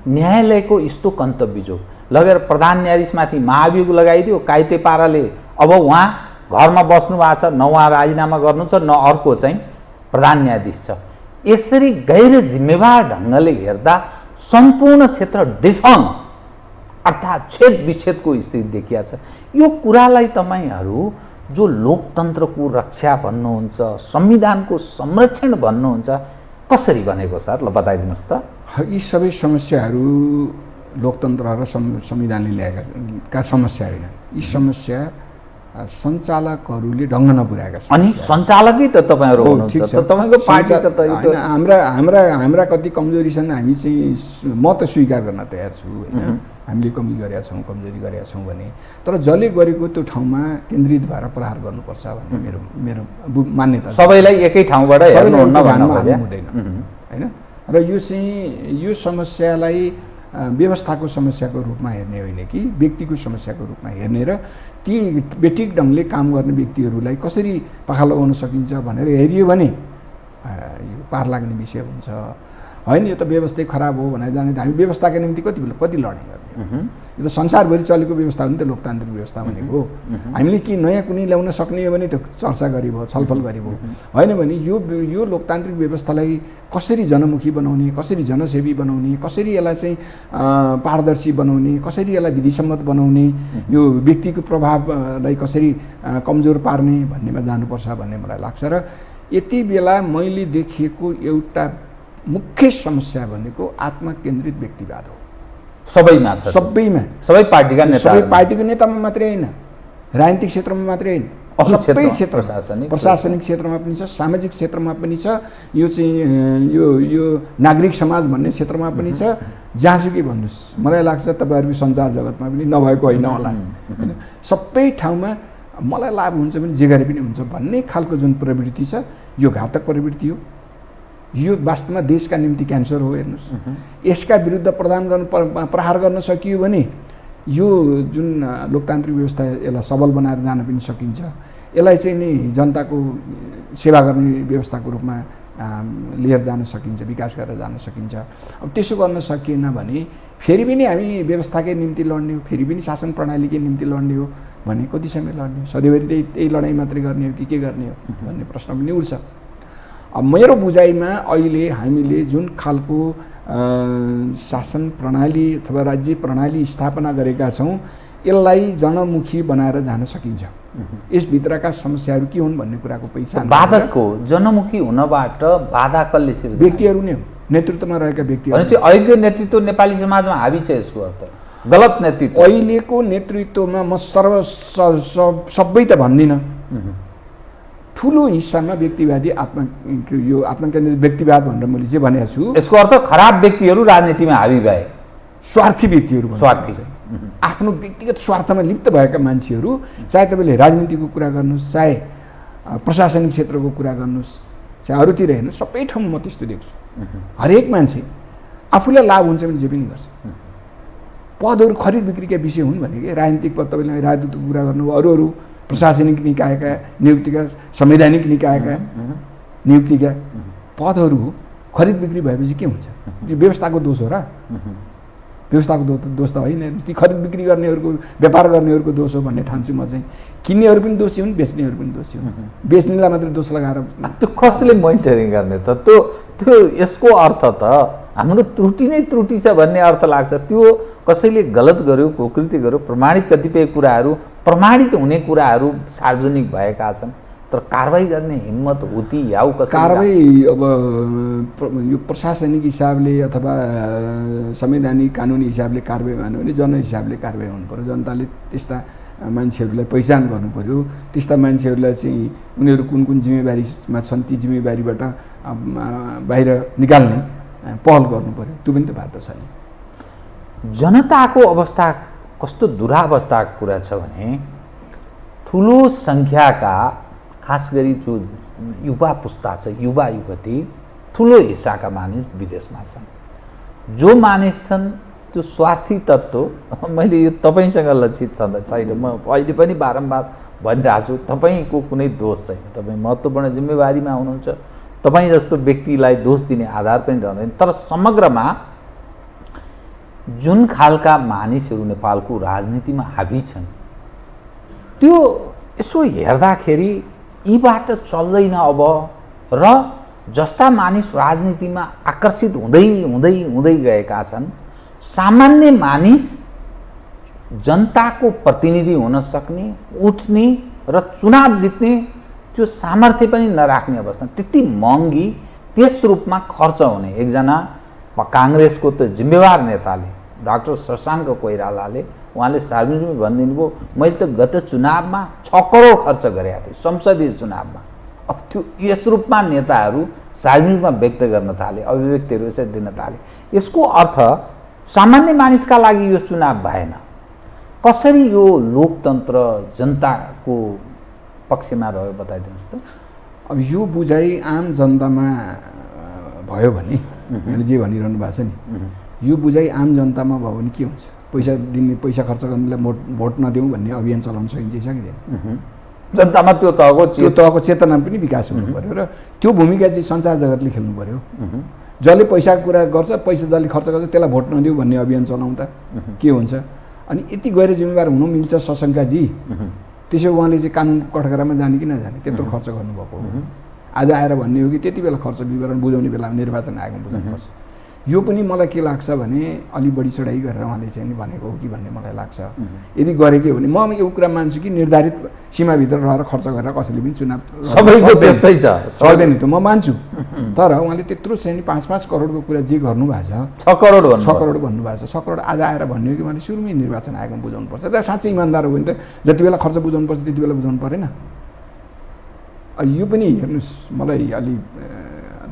न्यायालयको यस्तो कन्तव्यजोग लगेर प्रधान न्यायाधीशमाथि महाभियोग लगाइदियो कायते पाराले। अब उहाँ घरमा बस्नु भएको छ, न उहाँ राजीनामा गर्नु छ, न अर्को चाहिँ प्रधान न्यायाधीश छ। यसरी गैर जिम्मेवार ढङ्गले हेर्दा सम्पूर्ण क्षेत्र डिफङ अर्थात् छेद विच्छेदको स्थिति देखिया छ। यो कुरालाई तपाईँहरू जो लोकतन्त्रको रक्षा भन्नुहुन्छ, संविधानको संरक्षण भन्नुहुन्छ, कसरी बनेको सर? ल बताइदिनुहोस् त।
यी सबै समस्याहरू लोकतन्त्र र संविधानले ल्याएका समस्या होइन। यी समस्या सञ्चालकहरूले ढङ्ग नपुर्याएका छन्।
अनि सञ्चालकै त तपाईँहरू हुनुहुन्छ, तपाईँको पार्टी छ त।
हाम्रा कति कमजोरी छन्, हामी चाहिँ म त स्वीकार गर्न तयार छु होइन। हामीले कमी गरेका छौँ, कमजोरी गरेका छौँ भने, तर जसले गरेको त्यो ठाउँमा केन्द्रित भएर प्रहार गर्नुपर्छ भन्ने मेरो मान्यता।
सबैलाई एकै ठाउँबाट हेर्नुहुन्न
हुँदैन होइन। र यो चाहिँ यो समस्यालाई व्यवस्थाको समस्याको रूपमा हेर्ने होइन कि व्यक्तिको समस्याको रूपमा हेर्ने र ती बेठिक ढङ्गले काम गर्ने व्यक्तिहरूलाई कसरी पाखा लगाउन सकिन्छ भनेर हेरियो भने यो पार लाग्ने विषय हुन्छ होइन। यो त व्यवस्था खराब हो भनेर जाने त हामी व्यवस्थाका निम्ति कति लडाइँ गर्ने? यो त संसारभरि चलेको व्यवस्था हो नि त लोकतान्त्रिक व्यवस्था भनेको। हामीले के नयाँ कुनै ल्याउन सक्ने हो भने त चर्चा गरिबो, छलफल गरिबो, होइन भने यो लोकतान्त्रिक व्यवस्थालाई कसरी जनमुखी बनाउने, कसरी जनसेवी बनाउने, कसरी यसलाई चाहिँ पारदर्शी बनाउने, कसरी यसलाई विधिसम्मत बनाउने, यो व्यक्तिको प्रभावलाई कसरी कमजोर पार्ने भन्नेमा जानुपर्छ भन्ने मलाई लाग्छ। र यति बेला मैले देखिएको एउटा मुख्य समस्या भनेको आत्मकेन्द्रित व्यक्तिवाद हो।
सबैमा छ, सबै पार्टीका नेता,
सबै पार्टीको नेतामा मात्रै होइन, राजनीतिक क्षेत्रमा मात्रै होइन, सबै क्षेत्र, प्रशासनिक क्षेत्रमा पनि छ, सामाजिक क्षेत्रमा पनि छ, यो चाहिँ यो नागरिक समाज भन्ने क्षेत्रमा पनि छ। जहाँसुकै भन्नुहोस्, मलाई लाग्छ तपाईँहरूको सञ्चार जगतमा पनि नभएको होइन होला होइन। सबै ठाउँमा मलाई लाभ हुन्छ भने जे गरे पनि हुन्छ भन्ने खालको जुन प्रवृत्ति छ, यो घातक प्रवृत्ति हो। यो वास्तवमा देशका निम्ति क्यान्सर हो। हेर्नुहोस्, यसका विरुद्ध प्रहार गर्न सकियो भने यो जुन लोकतान्त्रिक व्यवस्था यसलाई सबल बनाएर जान पनि सकिन्छ। यसलाई चाहिँ नि जनताको सेवा गर्ने व्यवस्थाको रूपमा लिएर जान सकिन्छ, विकास गरेर जान सकिन्छ। अब त्यसो गर्न सकिएन भने फेरि पनि हामी व्यवस्थाकै निम्ति लड्ने हो, फेरि पनि शासन प्रणालीकै निम्ति लड्ने हो भने कति समय लड्ने हो? सधैँभरि त्यही लडाइँ मात्रै गर्ने हो कि के गर्ने हो भन्ने प्रश्न पनि उठ्छ। अब मेरो बुझाइमा अहिले हामीले जुन खालको शासन प्रणाली अथवा राज्य प्रणाली स्थापना गरेका छौँ यसलाई जनमुखी बनाएर जान सकिन्छ। यसभित्रका समस्याहरू के हुन् भन्ने कुराको पहिचान
बाधकको जनमुखी हुनबाट बाधा कसले सिर्जना?
व्यक्तिहरू नै हो, नेतृत्वमा रहेका व्यक्तिहरू।
भनेपछि अयोग्य नेतृत्व नेपाली समाजमा हावी छ, यसको अर्थ गलत नेतृत्व।
अहिलेको नेतृत्वमा म सबै त भन्दिनँ, ठुलो हिस्सामा व्यक्तिवादी यो आत्मकेन्द्रित व्यक्तिवाद भनेर मैले जे भनेको छु
यसको अर्थ खराब व्यक्तिहरू राजनीतिमा हावी भए,
स्वार्थी व्यक्तिहरू,
स्वार्थी
आफ्नो व्यक्तिगत स्वार्थमा लिप्त भएका मान्छेहरू, चाहे तपाईँले राजनीतिको कुरा गर्नुहोस्, चाहे प्रशासनिक क्षेत्रको कुरा गर्नुहोस्, चाहे अरूतिर हेर्नुहोस्, सबै ठाउँमा म त्यस्तो देख्छु। हरेक मान्छे आफूलाई लाभ हुन्छ भने जे पनि गर्छ। पदहरू खरिद बिक्रीका विषय हुन् भने कि राजनीतिक पद, तपाईँले राजदूतको कुरा गर्नुभयो, अरू प्रशासनिक निकायका नियुक्तिका, संवैधानिक निकायका नियुक्तिका पदहरू खरिद बिक्री भएपछि के हुन्छ? यो व्यवस्थाको दोष हो र? व्यवस्थाको दोष त होइन, ती खरिद बिक्री गर्नेहरूको, व्यापार गर्नेहरूको दोष हो भन्ने ठान्छु म चाहिँ। किन्नेहरू पनि दोषी हुन्, बेच्नेहरू पनि दोषी हुन्। बेच्नेलाई मात्रै दोष लगाएर
त्यो कसले मोनिटरिङ गर्ने त? त्यो यसको अर्थ त हाम्रो त्रुटि नै त्रुटि छ भन्ने अर्थ लाग्छ। त्यो कसैले गलत गर्यो, कुकृति गर्यो, प्रमाणित कतिपय कुराहरू, प्रमाणित हुने कुराहरू सार्वजनिक भएका छन्, तर कारबाही गर्ने हिम्मत होती याउ कसैले?
कारबाही अब यो प्रशासनिक हिसाबले अथवा संवैधानिक कानुनी हिसाबले कारबाही भन्यो भने जन हिसाबले कारबाही हुनु पर्यो। जनताले त्यस्ता मान्छेहरूलाई पहिचान गर्नु पर्यो। त्यस्ता मान्छेहरूलाई चाहिँ उनीहरू कुन कुन जिम्मेवारीमा छन् ती जिम्मेवारीबाट बाहिर निकाल्ने पहल गर्नु पर्यो। त्यो पनि त बाटो छ नि।
जनताको अवस्था कस्तो दुरावस्थाको कुरा छ भने ठुलो सङ्ख्याका खास गरी जो युवा पुस्ता छ, युवा युवती, ठुलो हिस्साका मानिस विदेशमा छन्। जो मानिस छन् त्यो स्वार्थी तत्त्व, मैले यो तपाईँसँग लक्षित छैन, म अहिले पनि बारम्बार भनिरहेको छु, तपाईँको कुनै दोष छैन, तपाईँ महत्त्वपूर्ण जिम्मेवारीमा हुनुहुन्छ, तपाईँ जस्तो व्यक्तिलाई दोष दिने आधार पनि रहँदैन। तर समग्रमा जुन खालका मानिसहरू नेपालको राजनीतिमा हावी छन् त्यो यसो हेर्दाखेरि यीबाट चल्दैन अब, र जस्ता मानिस राजनीतिमा आकर्षित हुँदै हुँदै हुँदै गएका छन्, सामान्य मानिस जनताको प्रतिनिधि हुन सक्ने, उठ्ने र चुनाव जित्ने त्यो सामर्थ्य पनि नराख्ने अवस्था, त्यति महँगी, त्यस रूपमा खर्च हुने एकजना काङ्ग्रेसको त जिम्मेवार नेताले डाक्टर शशाङ्क कोइरालाले उहाँले सार्वजनिक भनिदिनु भयो, मैले त गत चुनावमा 6 करोड खर्च गरेका थिएँ संसदीय चुनावमा। अब त्यो यस रूपमा नेताहरू सार्वजनिकमा व्यक्त गर्न थाले, अभिव्यक्तिहरू यसरी दिन थाले। यसको अर्थ सामान्य मानिसका लागि यो चुनाव भएन। कसरी यो लोकतन्त्र जनताको पक्षमा रह्यो बताइदिनुहोस् त।
अब यो बुझाइ आम जनतामा भयो भने, मैले जे भनिरहनु भएको छ नि, यो बुझाइ आम जनतामा भयो भने के हुन्छ? पैसा दिने, पैसा खर्च गर्नेलाई भोट नदेऊ भन्ने अभियान चलाउन सकिन्छ सकिँदैन?
जनतामा त्यो
तहको चेतना पनि विकास हुनु पर्यो र त्यो भूमिका चाहिँ सञ्चार जगतले खेल्नु पर्यो। जसले पैसाको कुरा गर्छ, पैसा जसले खर्च गर्छ त्यसलाई भोट नदेऊ भन्ने अभियान चलाउँ त के हुन्छ? अनि यति गैर जिम्मेवार हुनु मिल्छ शशाङ्कजी? त्यसो उहाँले चाहिँ कानुन कठघरामा जाने कि नजाने त्यत्रो खर्च गर्नुभएको हो। आज आएर भन्ने हो कि त्यति बेला खर्च विवरण बुझाउने बेलामा निर्वाचन आयोगमा बुझाउनुपर्छ। यो पनि मलाई के लाग्छ भने अलि बढी चढाइ गरेर उहाँले चाहिँ भनेको हो कि भन्ने मलाई लाग्छ। यदि गरेकै हो भने म यो कुरा मान्छु कि निर्धारित सीमाभित्र रहेर खर्च गरेर कसैले पनि चुनाव
सबैको त्यस्तै छ,
सक्दैन त म मान्छु। तर उहाँले त्यत्रो चाहिँ 5-5 करोडको कुरा जे गर्नुभएको छ,
6 करोड
6 करोड भन्नुभएको छ, 6 करोड आज आएर भन्ने हो कि उहाँले सुरुमै निर्वाचन आयोगमा बुझाउनुपर्छ। त साँच्चै इमान्दार हो भने त जति बेला खर्च बुझाउनुपर्छ त्यति बेला बुझाउनु परेन? यो पनि हेर्नुहोस्, मलाई अलि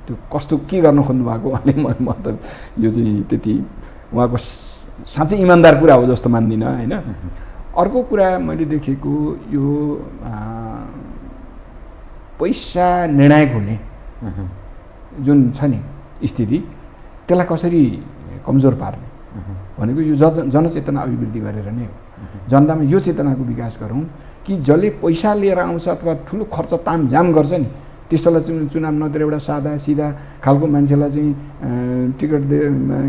त्यो कस्तो के गर्न खोज्नु भएको भने म त यो चाहिँ त्यति उहाँको साँच्चै इमान्दार कुरा हो जस्तो मान्दिनँ होइन। अर्को कुरा मैले देखेको यो पैसा निर्णायक हुने जुन छ नि स्थिति, त्यसलाई कसरी कमजोर पार्ने भनेको यो जनचेतना अभिवृद्धि गरेर नै हो। जनतामा यो चेतनाको विकास गरौँ कि जसले पैसा लिएर आउँछ अथवा ठुलो खर्च तामझाम गर्छ नि त्यस्तोलाई चुनाव नदिएर एउटा सादा सिधा खालको मान्छेलाई चाहिँ टिकट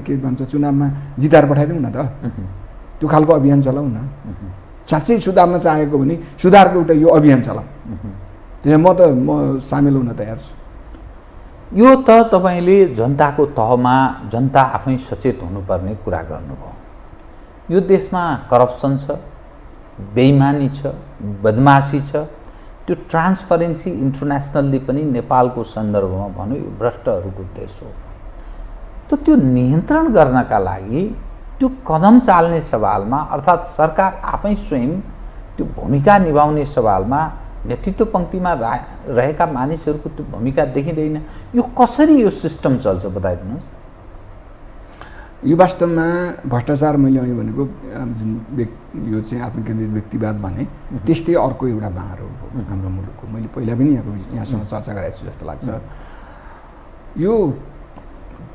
के भन्छ चुनावमा जिताएर पठाइदिउँ न त, त्यो खालको अभियान चलाउँ न। साँच्चै सुधार्न चाहेको भने सुधारको एउटा यो अभियान चलाऊ, त्यसमा म सामेल हुन तयार छु।
यो त तपाईँले जनताको तहमा जनता आफै सचेत हुनुपर्ने कुरा गर्नुभयो। यो देशमा करप्सन छ, बेइमानी छ, बदमासी छ, त्यो ट्रान्सपरेन्सी इन्टरनेसनलले पनि नेपालको सन्दर्भमा भन्यो यो भ्रष्टहरूको देश हो। त त्यो नियन्त्रण गर्नका लागि त्यो कदम चाल्ने सवालमा अर्थात् सरकार आफै स्वयं त्यो भूमिका निभाउने सवालमा नेतृत्व पङ्क्तिमा रहेका मानिसहरूको त्यो भूमिका देखिँदैन। यो कसरी यो सिस्टम चल्छ बताइदिनुहोस्।
यो वास्तवमा भ्रष्टाचार मैले अहिले भनेको जुन यो चाहिँ आत्मकेन्द्रित व्यक्तिवाद भने त्यस्तै अर्को एउटा बाहर हो हाम्रो मुलुकको। मैले पहिला पनि यहाँसँग चर्चा गराएको छु जस्तो लाग्छ। यो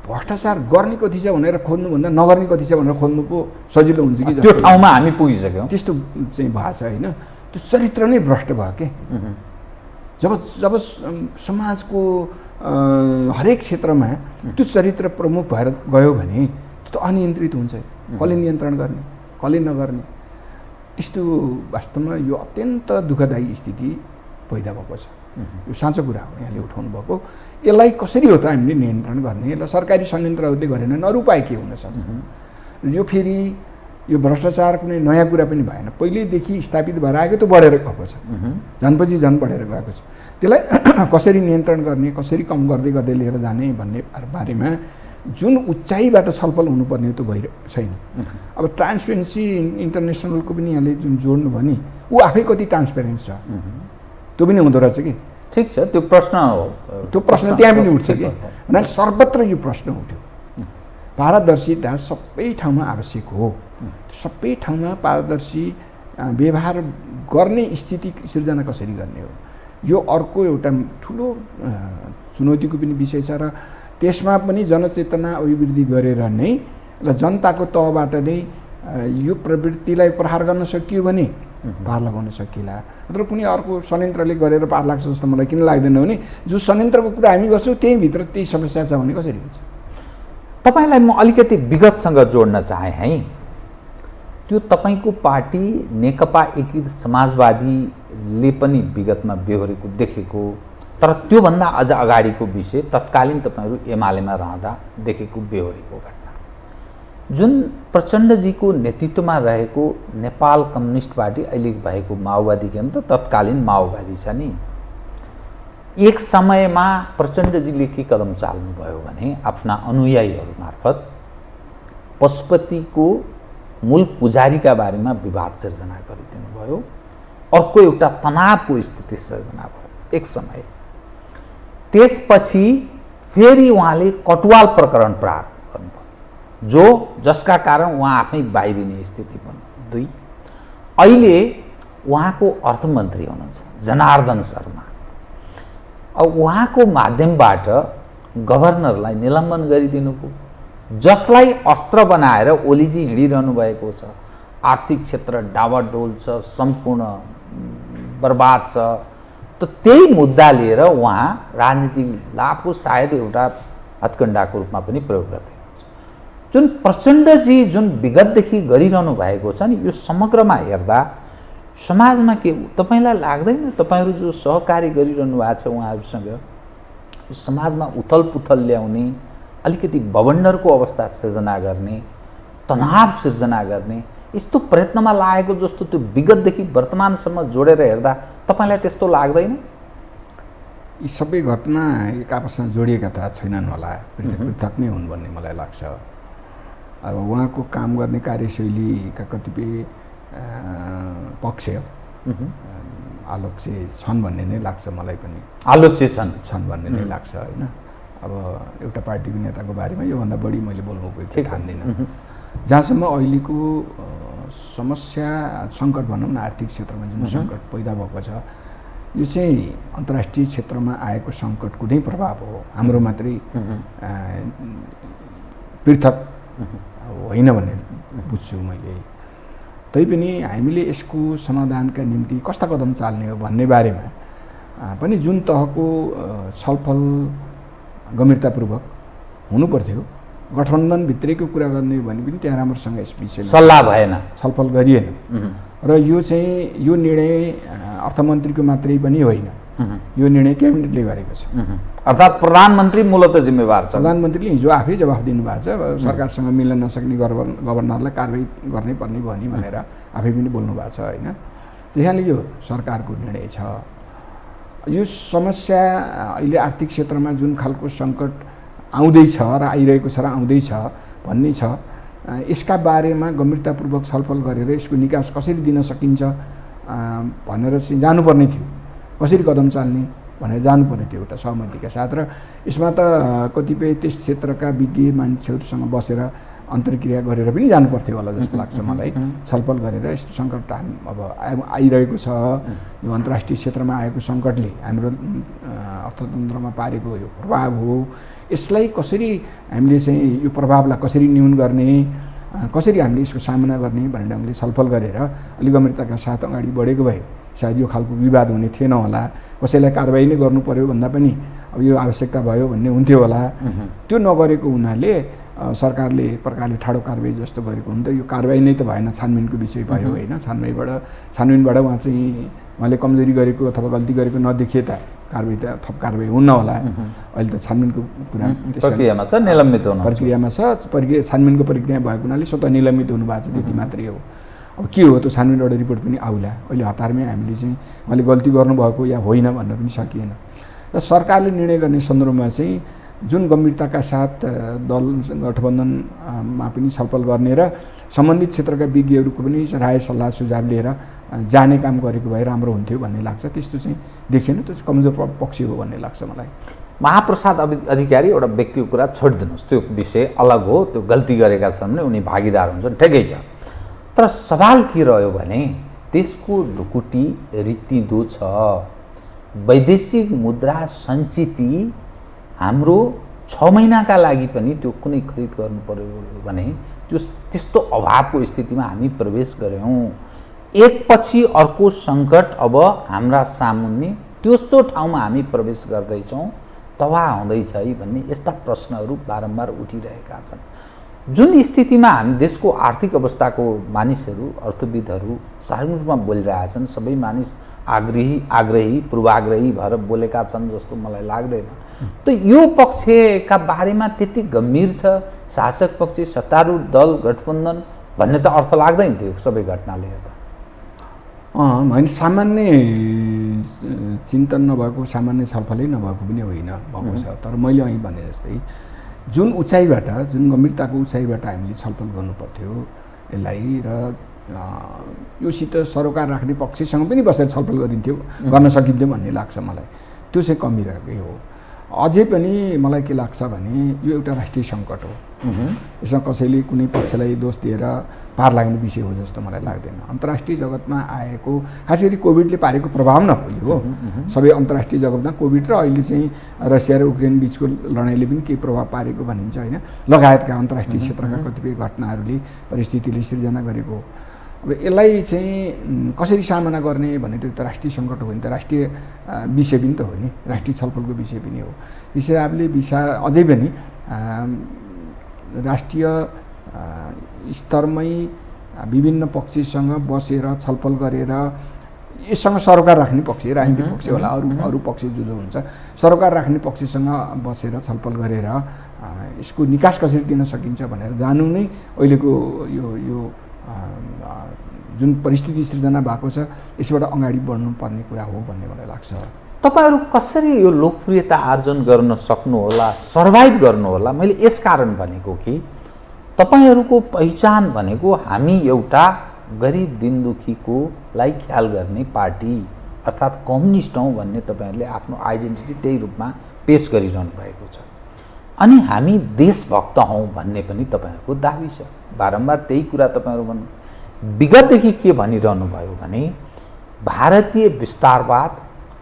भ्रष्टाचार गर्ने कति छ भनेर खोज्नुभन्दा नगर्ने कति छ भनेर खोज्नु पो सजिलो हुन्छ कि
त्यो ठाउँमा हामी पुगिसक्यौँ।
त्यस्तो चाहिँ भएको छ होइन। त्यो चरित्र नै भ्रष्ट भयो के। जब समाजको हरेक क्षेत्रमा त्यो चरित्र प्रमुख भएर गयो भने त्यो त अनियन्त्रित हुन्छ। कसले नियन्त्रण गर्ने, कसले नगर्ने, यस्तो वास्तवमा यो अत्यन्त दुःखदायी स्थिति पैदा भएको छ। यो साँचो कुरा हो यहाँले उठाउनु भएको। यसलाई कसरी हो त हामीले नियन्त्रण गर्ने? यसलाई सरकारी संयन्त्रहरूले गरेन, अरू उपाय के हुनसक्छ? यो फेरि यो भ्रष्टाचार कुनै नयाँ कुरा पनि भएन, पहिल्यैदेखि स्थापित भएर आएको त्यो बढेर गएको छ, झनपछि झन बढेर गएको छ। त्यसलाई कसरी नियन्त्रण गर्ने, कसरी कम गर्दै गर्दै लिएर जाने भन्ने बारेमा जुन उचाइबाट छलफल हुनुपर्ने त्यो भइरहेको छैन। अब ट्रान्सपेरेन्सी इन्टरनेसनलको पनि यहाँले जुन जोड्नु भयो नि, ऊ आफै कति ट्रान्सपेरेन्ट छ त्यो पनि हुँदो रहेछ कि।
ठिक छ, त्यो प्रश्न हो,
त्यो प्रश्न त्यहाँ पनि उठ्छ कि। भने सर्वत्र यो प्रश्न उठ्यो। पारदर्शिता सबै ठाउँमा आवश्यक हो। सबै ठाउँमा पारदर्शी व्यवहार गर्ने स्थिति सिर्जना कसरी गर्ने हो, यो अर्को एउटा ठुलो चुनौतीको पनि विषय छ। र त्यसमा पनि जनचेतना अभिवृद्धि गरेर नै जनताको तहबाट नै यो प्रवृत्तिलाई प्रहार गर्न सकियो भने पार लगाउन सकिएला। तर कुनै अर्को संयन्त्रले गरेर पार लाग्छ जस्तो मलाई किन लाग्दैन भने जो संयन्त्रको कुरा हामी गर्छौँ त्यही भित्र त्यही समस्या छ भने कसरी हुन्छ?
तपाईँलाई म अलिकति विगतसँग जोड्न चाहेँ है। त्यो तपाईँको पार्टी नेकपा एकीकृत समाजवादीले पनि विगतमा बेहोरेको देखेको, तर त्योभन्दा अझ अगाडिको विषय तत्कालीन तपाईँहरू एमालेमा रहँदा देखेको बेहोरेको घटना, जुन प्रचण्डजीको नेतृत्वमा रहेको नेपाल कम्युनिस्ट पार्टी अहिले भएको माओवादी के अन्त तत्कालीन माओवादी छ नि। एक समयमा प्रचण्डजीले के कदम चाल्नुभयो भने आफ्ना अनुयायीहरू मार्फत पशुपतिको मूल पुजारीका बारेमा विवाद सिर्जना गरिदिनु भयो। अर्को एउटा तनावको स्थिति सिर्जना भयो एक समय। त्यसपछि फेरि उहाँले कटुवाल प्रकरण प्रारम्भ गर्नुभयो, जसका कारण उहाँ आफै बाहिरिने स्थिति बन्यो। 2, अहिले उहाँको अर्थमन्त्री हुनुहुन्छ जनार्दन शर्मा। अब उहाँको माध्यमबाट गभर्नरलाई निलम्बन गरिदिनु भयो, जसलाई अस्त्र बनाएर ओलीजी हिँडिरहनु भएको छ। आर्थिक क्षेत्र डावाडोल छ, सम्पूर्ण बर्बाद छ। त त्यही मुद्दा लिएर उहाँ राजनीतिक लाभको सायद एउटा हत्कण्डाको रूपमा पनि प्रयोग गर्दै हुनुहुन्छ। जुन प्रचण्डजी जुन विगतदेखि गरिरहनु भएको छ नि, यो समग्रमा हेर्दा समाजमा के तपाईँलाई लाग्दैन तपाईँहरू जो सहकारी गरिरहनु भएको छ उहाँहरूसँग समाजमा उथल पुथल ल्याउने, अलिकति बवण्डरको अवस्था सिर्जना गर्ने, तनाव सिर्जना गर्ने यस्तो प्रयत्नमा लागेको जस्तो त्यो विगतदेखि वर्तमानसम्म जोडेर हेर्दा तपाईँलाई त्यस्तो लाग्दैन?
यी सबै घटना एक आपसमा जोडिएका त छैनन् होला, पृथक पृथक नै हुन् भन्ने मलाई लाग्छ। अब उहाँको काम गर्ने कार्यशैलीका कतिपय पक्ष आलोच्य छन् भन्ने नै लाग्छ मलाई पनि।
आलोच्य छन्
भन्ने नै लाग्छ होइन। अब एउटा पार्टीको नेताको बारेमा योभन्दा बढी मैले बोल्नु उपयुक्त ठान्दिनँ। जहाँसम्म अहिलेको समस्या सङ्कट भनौँ न, आर्थिक क्षेत्रमा जुन सङ्कट पैदा भएको छ, यो चाहिँ अन्तर्राष्ट्रिय क्षेत्रमा आएको सङ्कटको नै प्रभाव हो, हाम्रो मात्रै पृथक होइन भन्ने बुझ्छु मैले। तैपनि हामीले यसको समाधानका निम्ति कस्ता कदम चाल्ने हो भन्ने बारेमा पनि जुन तहको छलफल गम्भीरतापूर्वक हुनुपर्थ्यो गठबन्धनभित्रैको कुरा गर्ने भने पनि त्यहाँ राम्रोसँग यस विषयमा
सल्लाह भएन,
छलफल गरिएन र यो चाहिँ यो निर्णय अर्थमन्त्रीको मात्रै पनि होइन, यो निर्णय क्याबिनेटले गरेको छ।
अर्थात् प्रधानमन्त्री मूलत जिम्मेवार छ।
प्रधानमन्त्रीले हिजो आफै जवाफ दिनुभएको छ, सरकारसँग मिल्न नसक्ने गभर्नरलाई कारबाही गर्नै पर्ने भयो नि भनेर आफै पनि बोल्नु भएको छ होइन। त्यहाँले यो सरकारको निर्णय छ। यो समस्या अहिले आर्थिक क्षेत्रमा जुन खालको सङ्कट आउँदैछ र आइरहेको छ र आउँदैछ भन्ने छ, यसका बारेमा गम्भीरतापूर्वक छलफल गरेर यसको निकास कसरी दिन सकिन्छ भनेर चाहिँ जानुपर्ने थियो, कसरी कदम चाल्ने भनेर जानुपर्ने थियो एउटा सहमतिका साथ। र यसमा त कतिपय त्यस क्षेत्रका विज्ञ मान्छेहरूसँग बसेर अन्तर्क्रिया गरेर पनि जानुपर्थ्यो होला जस्तो लाग्छ मलाई। छलफल गरेर यस्तो सङ्कट अब आइरहेको छ, यो अन्तर्राष्ट्रिय क्षेत्रमा आएको सङ्कटले हाम्रो अर्थतन्त्रमा पारेको यो प्रभाव हो, यसलाई कसरी हामीले चाहिँ यो प्रभावलाई कसरी न्यून गर्ने, कसरी हामीले यसको सामना गर्ने भन्ने ढङ्गले छलफल गरेर अलिक गम्भीरताका साथ अगाडि बढेको भए सायद यो खालको विवाद हुने थिएन होला। कसैलाई कारबाही नै गर्नु पर्यो भन्दा पनि अब यो आवश्यकता भयो भन्ने हुन्थ्यो होला। त्यो नगरेको हुनाले सरकारले एक प्रकारले ठाडो कारबाही जस्तो गरेको हुन्छ। यो कारबाही नै त भएन, छानबिनको विषय भयो होइन। छानबिनबाट उहाँले कमजोरी गरेको अथवा गल्ती गरेको नदेखिए त कारबाही त थप कारबाही हुन्न होला। अहिले त छानबिनको कुरा
प्रक्रियामा छ, निलम्बित हुनु
प्रक्रियामा छ। छानबिनको प्रक्रिया भएको हुनाले स्वतः निलम्बित हुनुभएको छ, त्यति मात्रै हो। अब के हो त्यो छानबिनबाट रिपोर्ट पनि आउला। अहिले हतारमै हामीले चाहिँ उहाँले गल्ती गर्नुभएको या होइन भन्न पनि सकिएन। र सरकारले निर्णय गर्ने सन्दर्भमा चाहिँ जुन गम्भीरताका साथ दल गठबन्धनमा पनि छलफल गर्ने र सम्बन्धित क्षेत्रका विज्ञहरूको पनि राय सल्लाह सुझाव लिएर जाने काम गरेको भए राम्रो हुन्थ्यो भन्ने लाग्छ। त्यस्तो चाहिँ देखिएन, त्यो चाहिँ कमजोर पक्ष हो भन्ने लाग्छ मलाई।
महाप्रसाद अधिकारी एउटा व्यक्तिको कुरा छोडिदिनुहोस्, त्यो विषय अलग हो, त्यो गल्ती गरेका छन् भने उनी भागीदार हुन्छन्, ठिकै छ। तर सवाल के रह्यो भने त्यसको ढुकुटी रीतिदो छ। वैदेशिक मुद्रा सञ्चिति हाम्रो 6 महिनाका लागि पनि त्यो कुनै खरिद गर्नु पर्यो भने त्यो त्यस्तो अभावको स्थितिमा हामी प्रवेश गऱ्यौँ। एकपछि अर्को सङ्कट अब हाम्रा सामुन्ने त्यस्तो ठाउँमा हामी प्रवेश गर्दैछौँ, तबाह हुँदैछ है भन्ने यस्ता प्रश्नहरू बारम्बार उठिरहेका छन्। जुन स्थितिमा हामी देशको आर्थिक अवस्थाको मानिसहरू अर्थविदहरू सार्वजनिक रूपमा बोलिरहेछन्, सबै मानिस आग्रही पूर्वाग्रही भएर बोलेका छन् जस्तो मलाई लाग्दैन। त यो पक्षका बारेमा त्यति गम्भीर छ शासक पक्ष, सत्तारूढ दल, गठबन्धन भन्ने त अर्थ लाग्दैन थियो सबै घटनाले हेर्दा।
होइन, सामान्य चिन्तन नभएको, सामान्य छलफलै नभएको पनि होइन, भएको छ। तर मैले अहिले भने जस्तै जुन उचाइबाट, जुन गम्भीरताको उचाइबाट हामीले छलफल गर्नुपर्थ्यो यसलाई, र योसित सरोकार राख्ने पक्षसँग पनि बसेर छलफल गर्न सकिन्थ्यो भन्ने लाग्छ मलाई। त्यो चाहिँ कमी रहेकै हो। अझै पनि मलाई के लाग्छ भने यो एउटा राष्ट्रिय सङ्कट हो। यसमा कसैले कुनै पक्षलाई दोष दिएर पार लाग्ने विषय हो जस्तो मलाई लाग्दैन। अन्तर्राष्ट्रिय जगतमा आएको खास गरी कोभिडले पारेको प्रभाव न हो यो। सबै अन्तर्राष्ट्रिय जगतमा कोभिड र अहिले चाहिँ रसिया र युक्रेन बिचको लडाइँले पनि केही प्रभाव पारेको भनिन्छ होइन, लगायतका अन्तर्राष्ट्रिय क्षेत्रका कतिपय घटनाहरूले परिस्थितिले सिर्जना गरेको। अब यसलाई चाहिँ कसरी सामना गर्ने भन्ने त्यो त राष्ट्रिय सङ्कट हो नि, त राष्ट्रिय विषय पनि त हो नि, राष्ट्रिय छलफलको विषय पनि हो। त्यस हिसाबले अझै पनि राष्ट्रिय स्तरमै विभिन्न पक्षसँग बसेर छलफल गरेर यससँग सरोकार राख्ने पक्ष, राजनीतिक पक्ष होला, अरू पक्ष जो हुन्छ सरोकार राख्ने पक्षसँग बसेर छलफल गरेर यसको निकास कसरी दिन सकिन्छ भनेर जानु नै अहिलेको यो जुन परिस्थिति सृजना भएको छ यसबाट अगाडि बढ्नुपर्ने कुरा हो भन्ने मलाई लाग्छ।
तपाईहरू कसरी यो लोकप्रियता आर्जन गर्न सक्नुहोला, सर्भाइभ गर्नुहोला? मैले यस कारण भनेको कि तपाईहरूको पहिचान भनेको हामी एउटा गरिब दिनदुखीकोलाई ख्याल गर्ने पार्टी अर्थात् कम्युनिस्ट हौँ भन्ने तपाईँहरूले आफ्नो आइडेन्टिटी त्यही रूपमा पेश गरिरहनु भएको छ। अनि हामी देशभक्त हौँ भन्ने पनि तपाईँहरूको दाबी छ। बारम्बार त्यही कुरा तपाईँहरू भन्नु। विगतदेखि के भनिरहनु भयो भने भारतीय विस्तारवाद,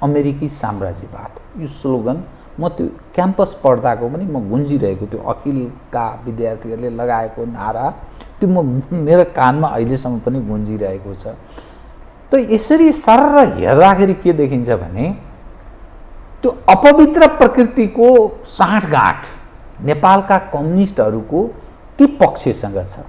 अमेरिकी साम्राज्यवाद, यो स्लोगन म त्यो क्याम्पस पढ्दाको पनि म गुन्जिरहेको त्यो अखिलका विद्यार्थीहरूले लगाएको नारा त्यो मेरो कानमा अहिलेसम्म पनि गुन्जिरहेको छ। त यसरी सरर हेर्दाखेरि के देखिन्छ भने त्यो अपवित्र प्रकृतिको साँठगाँठ नेपालका कम्युनिस्टहरूको ती पक्षसँग छ,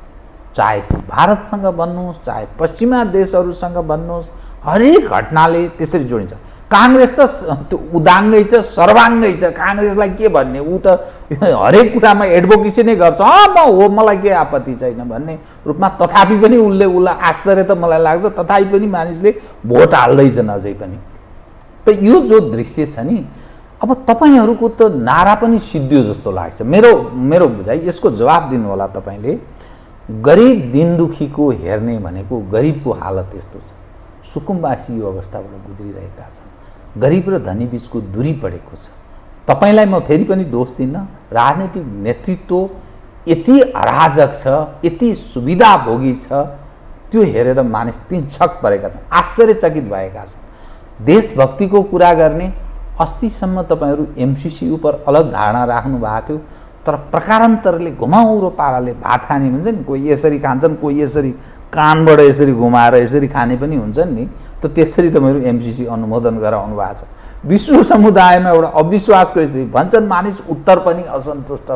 चाहे भारतसँग भन्नुहोस् चाहे पश्चिमा देशहरूसँग भन्नुहोस्, हरेक घटनाले त्यसरी जोडिन्छ। काङ्ग्रेस त त्यो उदाङ्गै छ, सर्वाङ्गै छ, काङ्ग्रेसलाई के भन्ने, ऊ त हरेक कुरामा एडभोकेसी नै गर्छ, म हो मलाई के आपत्ति छैन भन्ने रूपमा, तथापि पनि उसलाई आश्चर्य त मलाई लाग्छ, तथापि पनि मानिसले भोट हाल्दैछन् अझै पनि। त यो जो दृश्य छ नि, अब तपाईँहरूको त नारा पनि सिद्धियो जस्तो लाग्छ। मेरो बुझाइ, यसको जवाब दिनु होला तपाईँले। गरिब दिन दुखीको हेर्ने भनेको गरिबको हालत यस्तो छ, सुकुम्बासी यो अवस्थाबाट गुज्रिरहेका छन्, गरिब र धनी बिचको दूरी बढेको छ। तपाईँलाई म फेरि पनि दोष दिन्न, राजनीतिक नेतृत्व यति अराजक छ, यति सुविधाभोगी छ, त्यो हेरेर मानिस तिनछक परेका छन्, आश्चर्यचकित भएका छन्। देशभक्तिको कुरा गर्ने, अस्तिसम्म तपाईँहरू एमसिसी उप अलग धारणा राख्नु भएको थियो, तर प्रकारान्तरले घुमाउरो पाराले भात खाने भन्छ नि, कोही यसरी खान्छन्, कोही यसरी कानबाट यसरी घुमाएर यसरी खाने पनि हुन्छन् नि, त त्यसरी तपाईँहरू एमसिसी अनुमोदन गरेर आउनु भएको छ। विश्व समुदायमा एउटा अविश्वासको स्थिति, भन्छन् मानिस उत्तर पनि असन्तुष्ट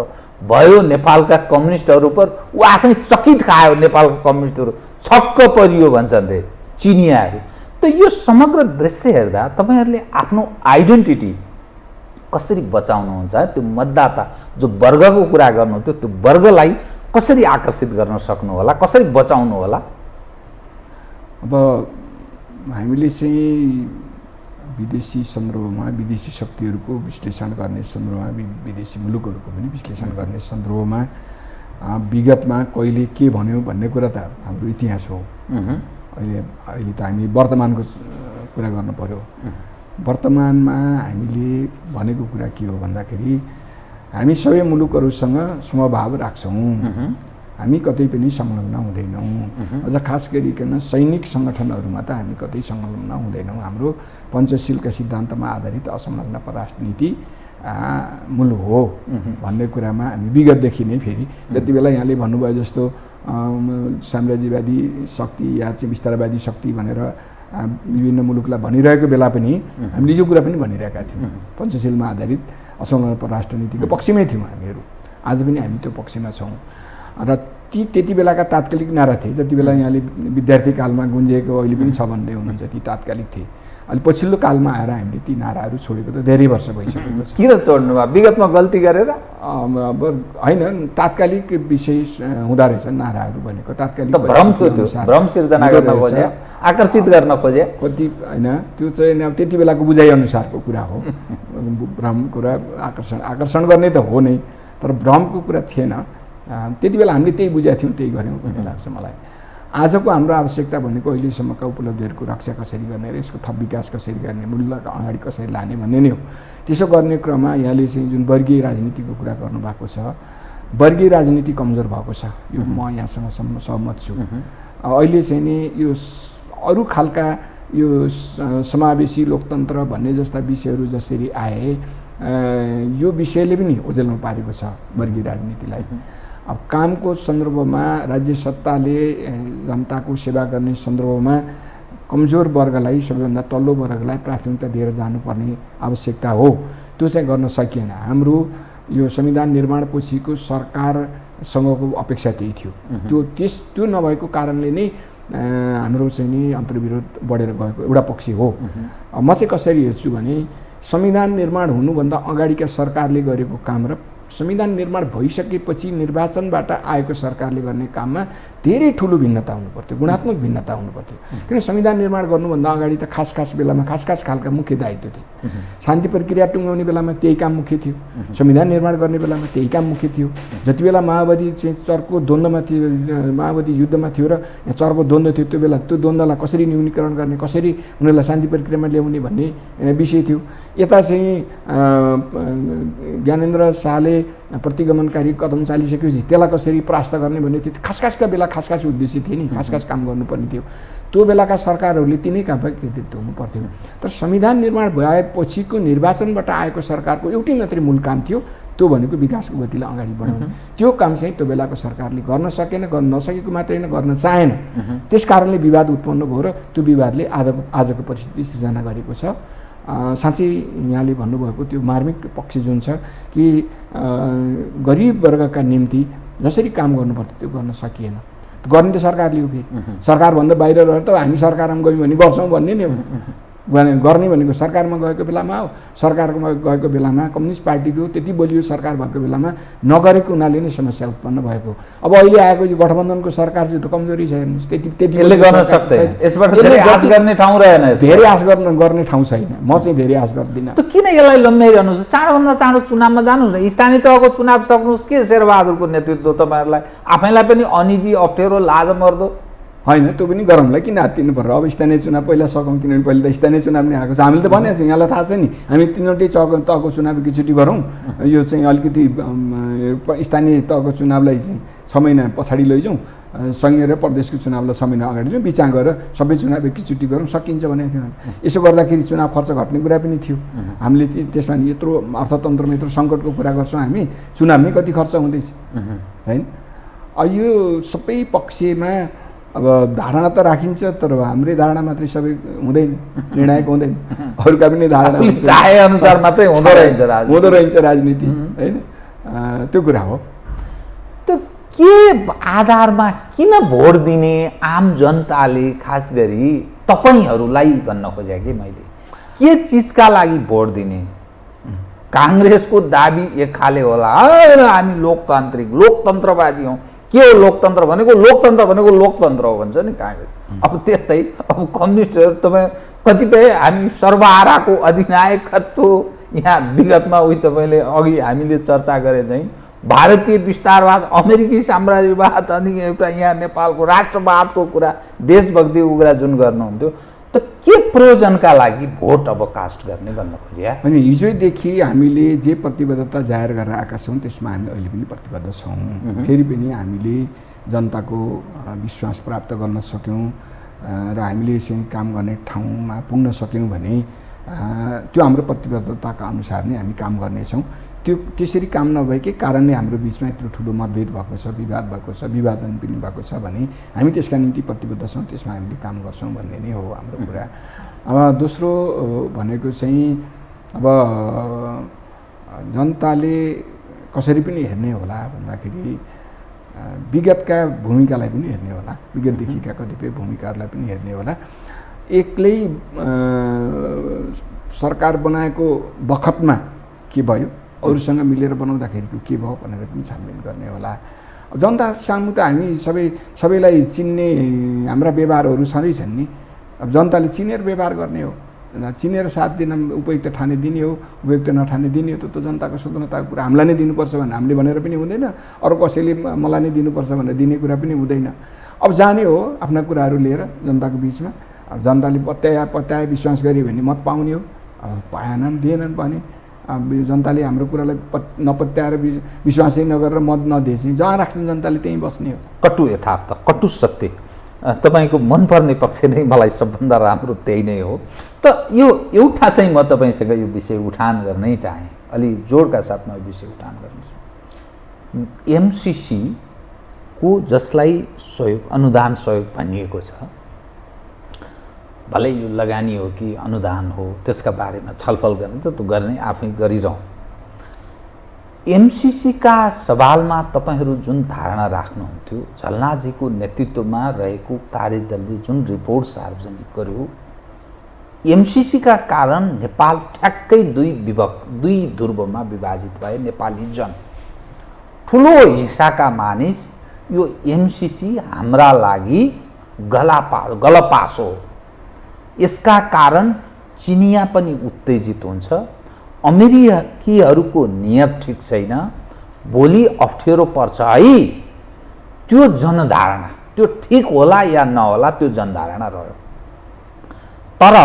भयो नेपालका कम्युनिस्टहरू पर, ऊ आफै चकित खायो, नेपालको कम्युनिस्टहरू छक्क परियो भन्छन् रे चिनियाहरू। त यो समग्र दृश्य हेर्दा तपाईँहरूले आफ्नो आइडेन्टिटी कसरी बचाउनुहुन्छ, त्यो मतदाता जो वर्गको कुरा गर्नुहुन्थ्यो, त्यो वर्गलाई कसरी आकर्षित गर्न सक्नु होला, कसरी बचाउनु होला?
अब हामीले चाहिँ विदेशी सन्दर्भमा, विदेशी शक्तिहरूको विश्लेषण गर्ने सन्दर्भमा, विदेशी मुलुकहरूको पनि विश्लेषण गर्ने सन्दर्भमा विगतमा कहिले के भन्यो भन्ने कुरा त हाम्रो इतिहास हो। अहिले त हामी वर्तमानको कुरा गर्नु पर्यो। वर्तमानमा हामीले भनेको कुरा के हो भन्दाखेरि, हामी सबै मुलुकहरूसँग समभाव राख्छौँ, हामी कतै पनि संलग्न हुँदैनौँ। अझ खास गरिकन सैनिक सङ्गठनहरूमा त हामी कतै संलग्न हुँदैनौँ। हाम्रो पञ्चशीलका सिद्धान्तमा आधारित असंलग्न परराष्ट्र नीति मूल हो भन्ने कुरामा हामी विगतदेखि नै, फेरि जति बेला यहाँले भन्नुभयो जस्तो साम्राज्यवादी शक्ति या चाहिँ विस्तारवादी शक्ति भनेर विभिन्न मुलुकलाई भनिरहेको बेला पनि हामीले यो कुरा पनि भनिरहेका थियौँ, पञ्चशीलमा आधारित असंलग्न परराष्ट्र नीतिको पक्षमै थियौँ हामीहरू। आज पनि हामी त्यो पक्षमा छौँ र त्यति बेलाका तात्कालिक नारा थिए, जति बेला यहाँले विद्यार्थी कालमा गुन्जिएको अहिले पनि छ भन्दै हुनुहुन्छ, ती तात्कालिक थिए। अहिले पछिल्लो कालमा आएर हामीले ती नाराहरू छोडेको त धेरै वर्ष भइसकेको छ।
किन छोड्नु भयो? विगतमा गल्ती गरेर?
अब होइन, तात्कालिक विषय हुँदो रहेछ नाराहरू भनेको, तात्कालिक
भ्रम सिर्जना गर्न खोजे, आकर्षित गर्न खोजे
कति, होइन त्यो चाहिँ अब त्यति बेलाको बुझाइअनुसारको कुरा हो। भ्रम कुरा आकर्षण गर्ने त हो नै, तर भ्रमको कुरा थिएन। त्यति बेला हामीले त्यही बुझाएको थियौँ, त्यही गऱ्यौँ भन्ने लाग्छ मलाई। आजको हाम्रो आवश्यकता भनेको अहिलेसम्मका उपलब्धिहरूको रक्षा कसरी गर्ने र यसको थप विकास कसरी गर्ने, मूल्यलाई अगाडि कसरी लाने भन्ने नै हो। त्यसो गर्ने क्रममा यहाँले चाहिँ जुन वर्गीय राजनीतिको कुरा गर्नुभएको छ, वर्गीय राजनीति कमजोर भएको छ, यो म यहाँसँग सहमत छु। अहिले चाहिँ नि यो अरू खालका यो समावेशी लोकतन्त्र भन्ने जस्ता विषयहरू जसरी आए, यो विषयले पनि ओझेलमा पारेको छ वर्गीय राजनीतिलाई। अब कामको सन्दर्भमा राज्य सत्ताले जनताको सेवा गर्ने सन्दर्भमा कमजोर वर्गलाई, सबैभन्दा तल्लो वर्गलाई प्राथमिकता दिएर जानुपर्ने आवश्यकता हो। त्यो चाहिँ गर्न सकिएन। हाम्रो यो संविधान निर्माण पछिको सरकारसँगको अपेक्षा त्यही थियो। त्यो नभएको कारणले नै हाम्रो चाहिँ नि अन्तर्विरोध बढेर गएको एउटा पक्ष हो। म चाहिँ कसरी हेर्छु भने, संविधान निर्माण हुनुभन्दा अगाडिका सरकारले गरेको काम र संविधान निर्माण भइसकेपछि निर्वाचनबाट आएको सरकारले गर्ने काममा धेरै ठुलो भिन्नता हुनुपर्थ्यो, गुणात्मक भिन्नता हुनुपर्थ्यो। किन संविधान निर्माण गर्नुभन्दा अगाडि त खास बेलामा खास खालका मुख्य दायित्व थिए। शान्ति प्रक्रिया टुङ्गाउने बेलामा त्यही काम मुख्य थियो, संविधान निर्माण गर्ने बेलामा त्यही काम मुख्य थियो। जति बेला माओवादी चाहिँ चर्को द्वन्द्वमा थियो, माओवादी युद्धमा थियो र यहाँ चर्को द्वन्द्व थियो, त्यो बेला त्यो द्वन्द्वलाई कसरी न्यूनीकरण गर्ने, कसरी उनीहरूलाई शान्ति प्रक्रियामा ल्याउने भन्ने विषय थियो। यता चाहिँ ज्ञानेन्द्र शाहले प्रतिगमनकारी कदम चालिसकेपछि त्यसलाई कसरी परास्त गर्ने भन्ने थियो। खासका बेला खास उद्देश्य थिए नि, खास काम गर्नुपर्ने थियो। त्यो बेलाका सरकारहरूले तिनै काममा केन्द्रित हुनु पर्थ्यो। तर संविधान निर्माण भएपछिको निर्वाचनबाट आएको सरकारको एउटै मात्रै मूल काम थियो, त्यो भनेको विकासको गतिलाई अगाडि बढाउने। त्यो काम चाहिँ त्यो बेलाको सरकारले गर्न सकेन, गर्न नसकेको मात्रै होइन, गर्न चाहेन। त्यस कारणले विवाद उत्पन्न भयो र त्यो विवादले आजको परिस्थिति सृजना गरेको छ। साँच्चै यहाँले भन्नुभएको त्यो मार्मिक पक्ष जुन छ कि गरिब वर्गका निम्ति जसरी काम गर्नुपर्थ्यो त्यो गर्न सकिएन। गर्ने त सरकारले हो, फेरि सरकारभन्दा बाहिर रहेर त हामी सरकारमा गयौँ भने गर्छौँ भन्ने नै हो। गर्ने भनेको सरकारमा गएको बेलामा हो, सरकारमा गएको बेलामा कम्युनिस्ट पार्टीको त्यति बलियो सरकार भएको बेलामा नगरेको हुनाले नै समस्या उत्पन्न भएको। अब अहिले आएको यो गठबन्धनको सरकार चाहिँ त कमजोरी छ हेर्नुहोस्, त्यति
यसले गर्न सक्दैन, यसबाट धेरै आश गर्ने ठाउँ रहेन,
धेरै आश गर्ने ठाउँ छैन। म चाहिँ धेरै आश गर्दिनँ।
त किन यसलाई लम्ब्याइरहनु छ? चाँडोभन्दा चाँडो चुनावमा जानुहोस् न, स्थानीय तहको चुनाव सक्नुहोस्। के शेरबहादुरको नेतृत्व तपाईँहरूलाई आफैलाई पनि अनिजी, अप्ठ्यारो, लाजमर्दो
होइन? त्यो पनि गरौँला, किन हात्तिनु पर्यो? अब स्थानीय चुनाव पहिला सकौँ, किनभने पहिला त स्थानीय चुनाव नै आएको छ। हामीले त भनेको छौँ, यहाँलाई थाहा छ नि, हामी 3वटै तहको चुनाव एकैचोटि गरौँ। यो चाहिँ अलिकति स्थानीय तहको चुनावलाई चाहिँ 6 महिना पछाडि लैजाउँ, सङ्घीय र प्रदेशको चुनावलाई 6 महिना अगाडि ल्याउँ, बिचमा गएर सबै चुनाव एकैचोटि गरौँ, सकिन्छ भनेको थियो। यसो गर्दाखेरि चुनाव खर्च घट्ने कुरा पनि थियो। हामीले त्यसमा यत्रो अर्थतन्त्रमा यत्रो सङ्कटको कुरा गर्छौँ, हामी चुनावमै कति खर्च हुँदैछ होइन? यो सबै पक्षमा अब धारणा त राखिन्छ, तर हाम्रै धारणा मात्रै सबै हुँदैन, निर्णायक हुँदैन, अरूका पनि धारणा
चाहे अनुसार मात्रै
हुँदो रहेछ राजनीति होइन? त्यो कुरा हो।
त्यो के आधारमा किन भोट दिने आम जनताले, खास गरी तपाईँहरूलाई भन्न खोजेँ कि मैले, के चिजका लागि भोट दिने? काङ्ग्रेसको दाबी एक खाले होला, हामी लोकतान्त्रिक लोकतन्त्रवादी हौँ। के हो लोकतन्त्र भनेको? लोकतन्त्र भनेको लोकतन्त्र हो भन्छ नि काङ्ग्रेस। अब त्यस्तै अब कम्युनिस्टहरू तपाईँ कतिपय हामी सर्वहाराको अधिनायकत्व यहाँ विगतमा उही तपाईँले अघि हामीले चर्चा गरे चाहिँ भारतीय विस्तारवाद, अमेरिकी साम्राज्यवाद, अनि एउटा यहाँ नेपालको राष्ट्रवादको कुरा, देशभक्ति कुरा जुन गर्नुहुन्थ्यो, त के प्रयोजनका लागि भोट अब कास्ट गर्ने भन्न खोजे?
अनि हिजोदेखि हामीले जे प्रतिबद्धता जाहेर गरेर आएका छौँ त्यसमा हामी अहिले पनि प्रतिबद्ध छौँ। फेरि पनि हामीले जनताको विश्वास प्राप्त गर्न सक्यौँ र हामीले चाहिँ काम गर्ने ठाउँमा पुग्न सक्यौँ भने त्यो हाम्रो प्रतिबद्धताका अनुसार नै हामी काम गर्नेछौँ। त्यसरी काम नभएकै कारणले हाम्रो बिचमा यत्रो ठुलो मतभेद भएको छ, विवाद भएको छ, विभाजन पनि भएको छ भने हामी त्यसका निम्ति प्रतिबद्ध छौँ, त्यसमा हामीले काम गर्छौँ भन्ने नै हो हाम्रो कुरा। अब दोस्रो भनेको चाहिँ अब जनताले कसरी पनि हेर्ने होला भन्दाखेरि विगतका भूमिकालाई पनि हेर्ने होला, विगतदेखिका कतिपय भूमिकाहरूलाई पनि हेर्ने होला। एक्लै सरकार बनाएको बखतमा के भयो, अरूसँग मिलेर बनाउँदाखेरिको के भयो भनेर पनि छानबिन गर्ने होला। जनता सामु त हामी सबैलाई चिन्ने हाम्रा व्यवहारहरू सधैँ छन् नि। अब जनताले चिनेर व्यवहार गर्ने हो, चिनेर साथ दिन उपयुक्त ठाने दिने हो, उपयुक्त नठाने दिने हो। त्यो जनताको स्वतन्त्रताको कुरा हामीलाई नै दिनुपर्छ भने हामीले भनेर पनि हुँदैन, अरू कसैले मलाई नै दिनुपर्छ भनेर दिने कुरा पनि हुँदैन। अब जाने हो आफ्ना कुराहरू लिएर जनताको बिचमा। अब जनताले पत्याए विश्वास गर्यो भने मत पाउने हो, अब पाएनन् दिएनन् भने जनताले हाम्रो कुरालाई नपत्याएर विश्वासै नगरेर मत नदिए चाहिँ जहाँ राख्छन् जनताले त्यहीँ बस्ने हो।
कटु यथार्थ, कटु सत्य। तपाईँको मनपर्ने पक्ष नै मलाई सबभन्दा राम्रो त्यही नै हो। त यो एउटा चाहिँ म तपाईँसँग यो विषय उठान गर्नै चाहेँ, अलि जोडका साथमा यो विषय उठान गर्नेछु। एमसिसी को जसलाई सहयोग, अनुदान सहयोग भनिएको छ, भलै यो लगानी हो कि अनुदान हो त्यसका बारेमा छलफल गर्ने त त्यो गर्ने आफै गरिरहँ। एमसिसीका सवालमा तपाईँहरू जुन धारणा राख्नुहुन्थ्यो, झलनाजीको नेतृत्वमा रहेको कार्यदलले जुन रिपोर्ट सार्वजनिक गर्यो, एमसिसीका कारण नेपाल ठ्याक्कै दुई ध्रुवमा विभाजित भए नेपाली जन। ठुलो हिस्साका मानिस यो एमसिसी हाम्रा लागि गलपासो हो, यसका कारण चिनिया पनि उत्तेजित हुन्छ, अमेरिकीहरूको नियत ठिक छैन, भोलि अप्ठ्यारो पर्छ है। त्यो जनधारणा, त्यो ठिक होला या नहोला, त्यो जनधारणा रह्यो। तर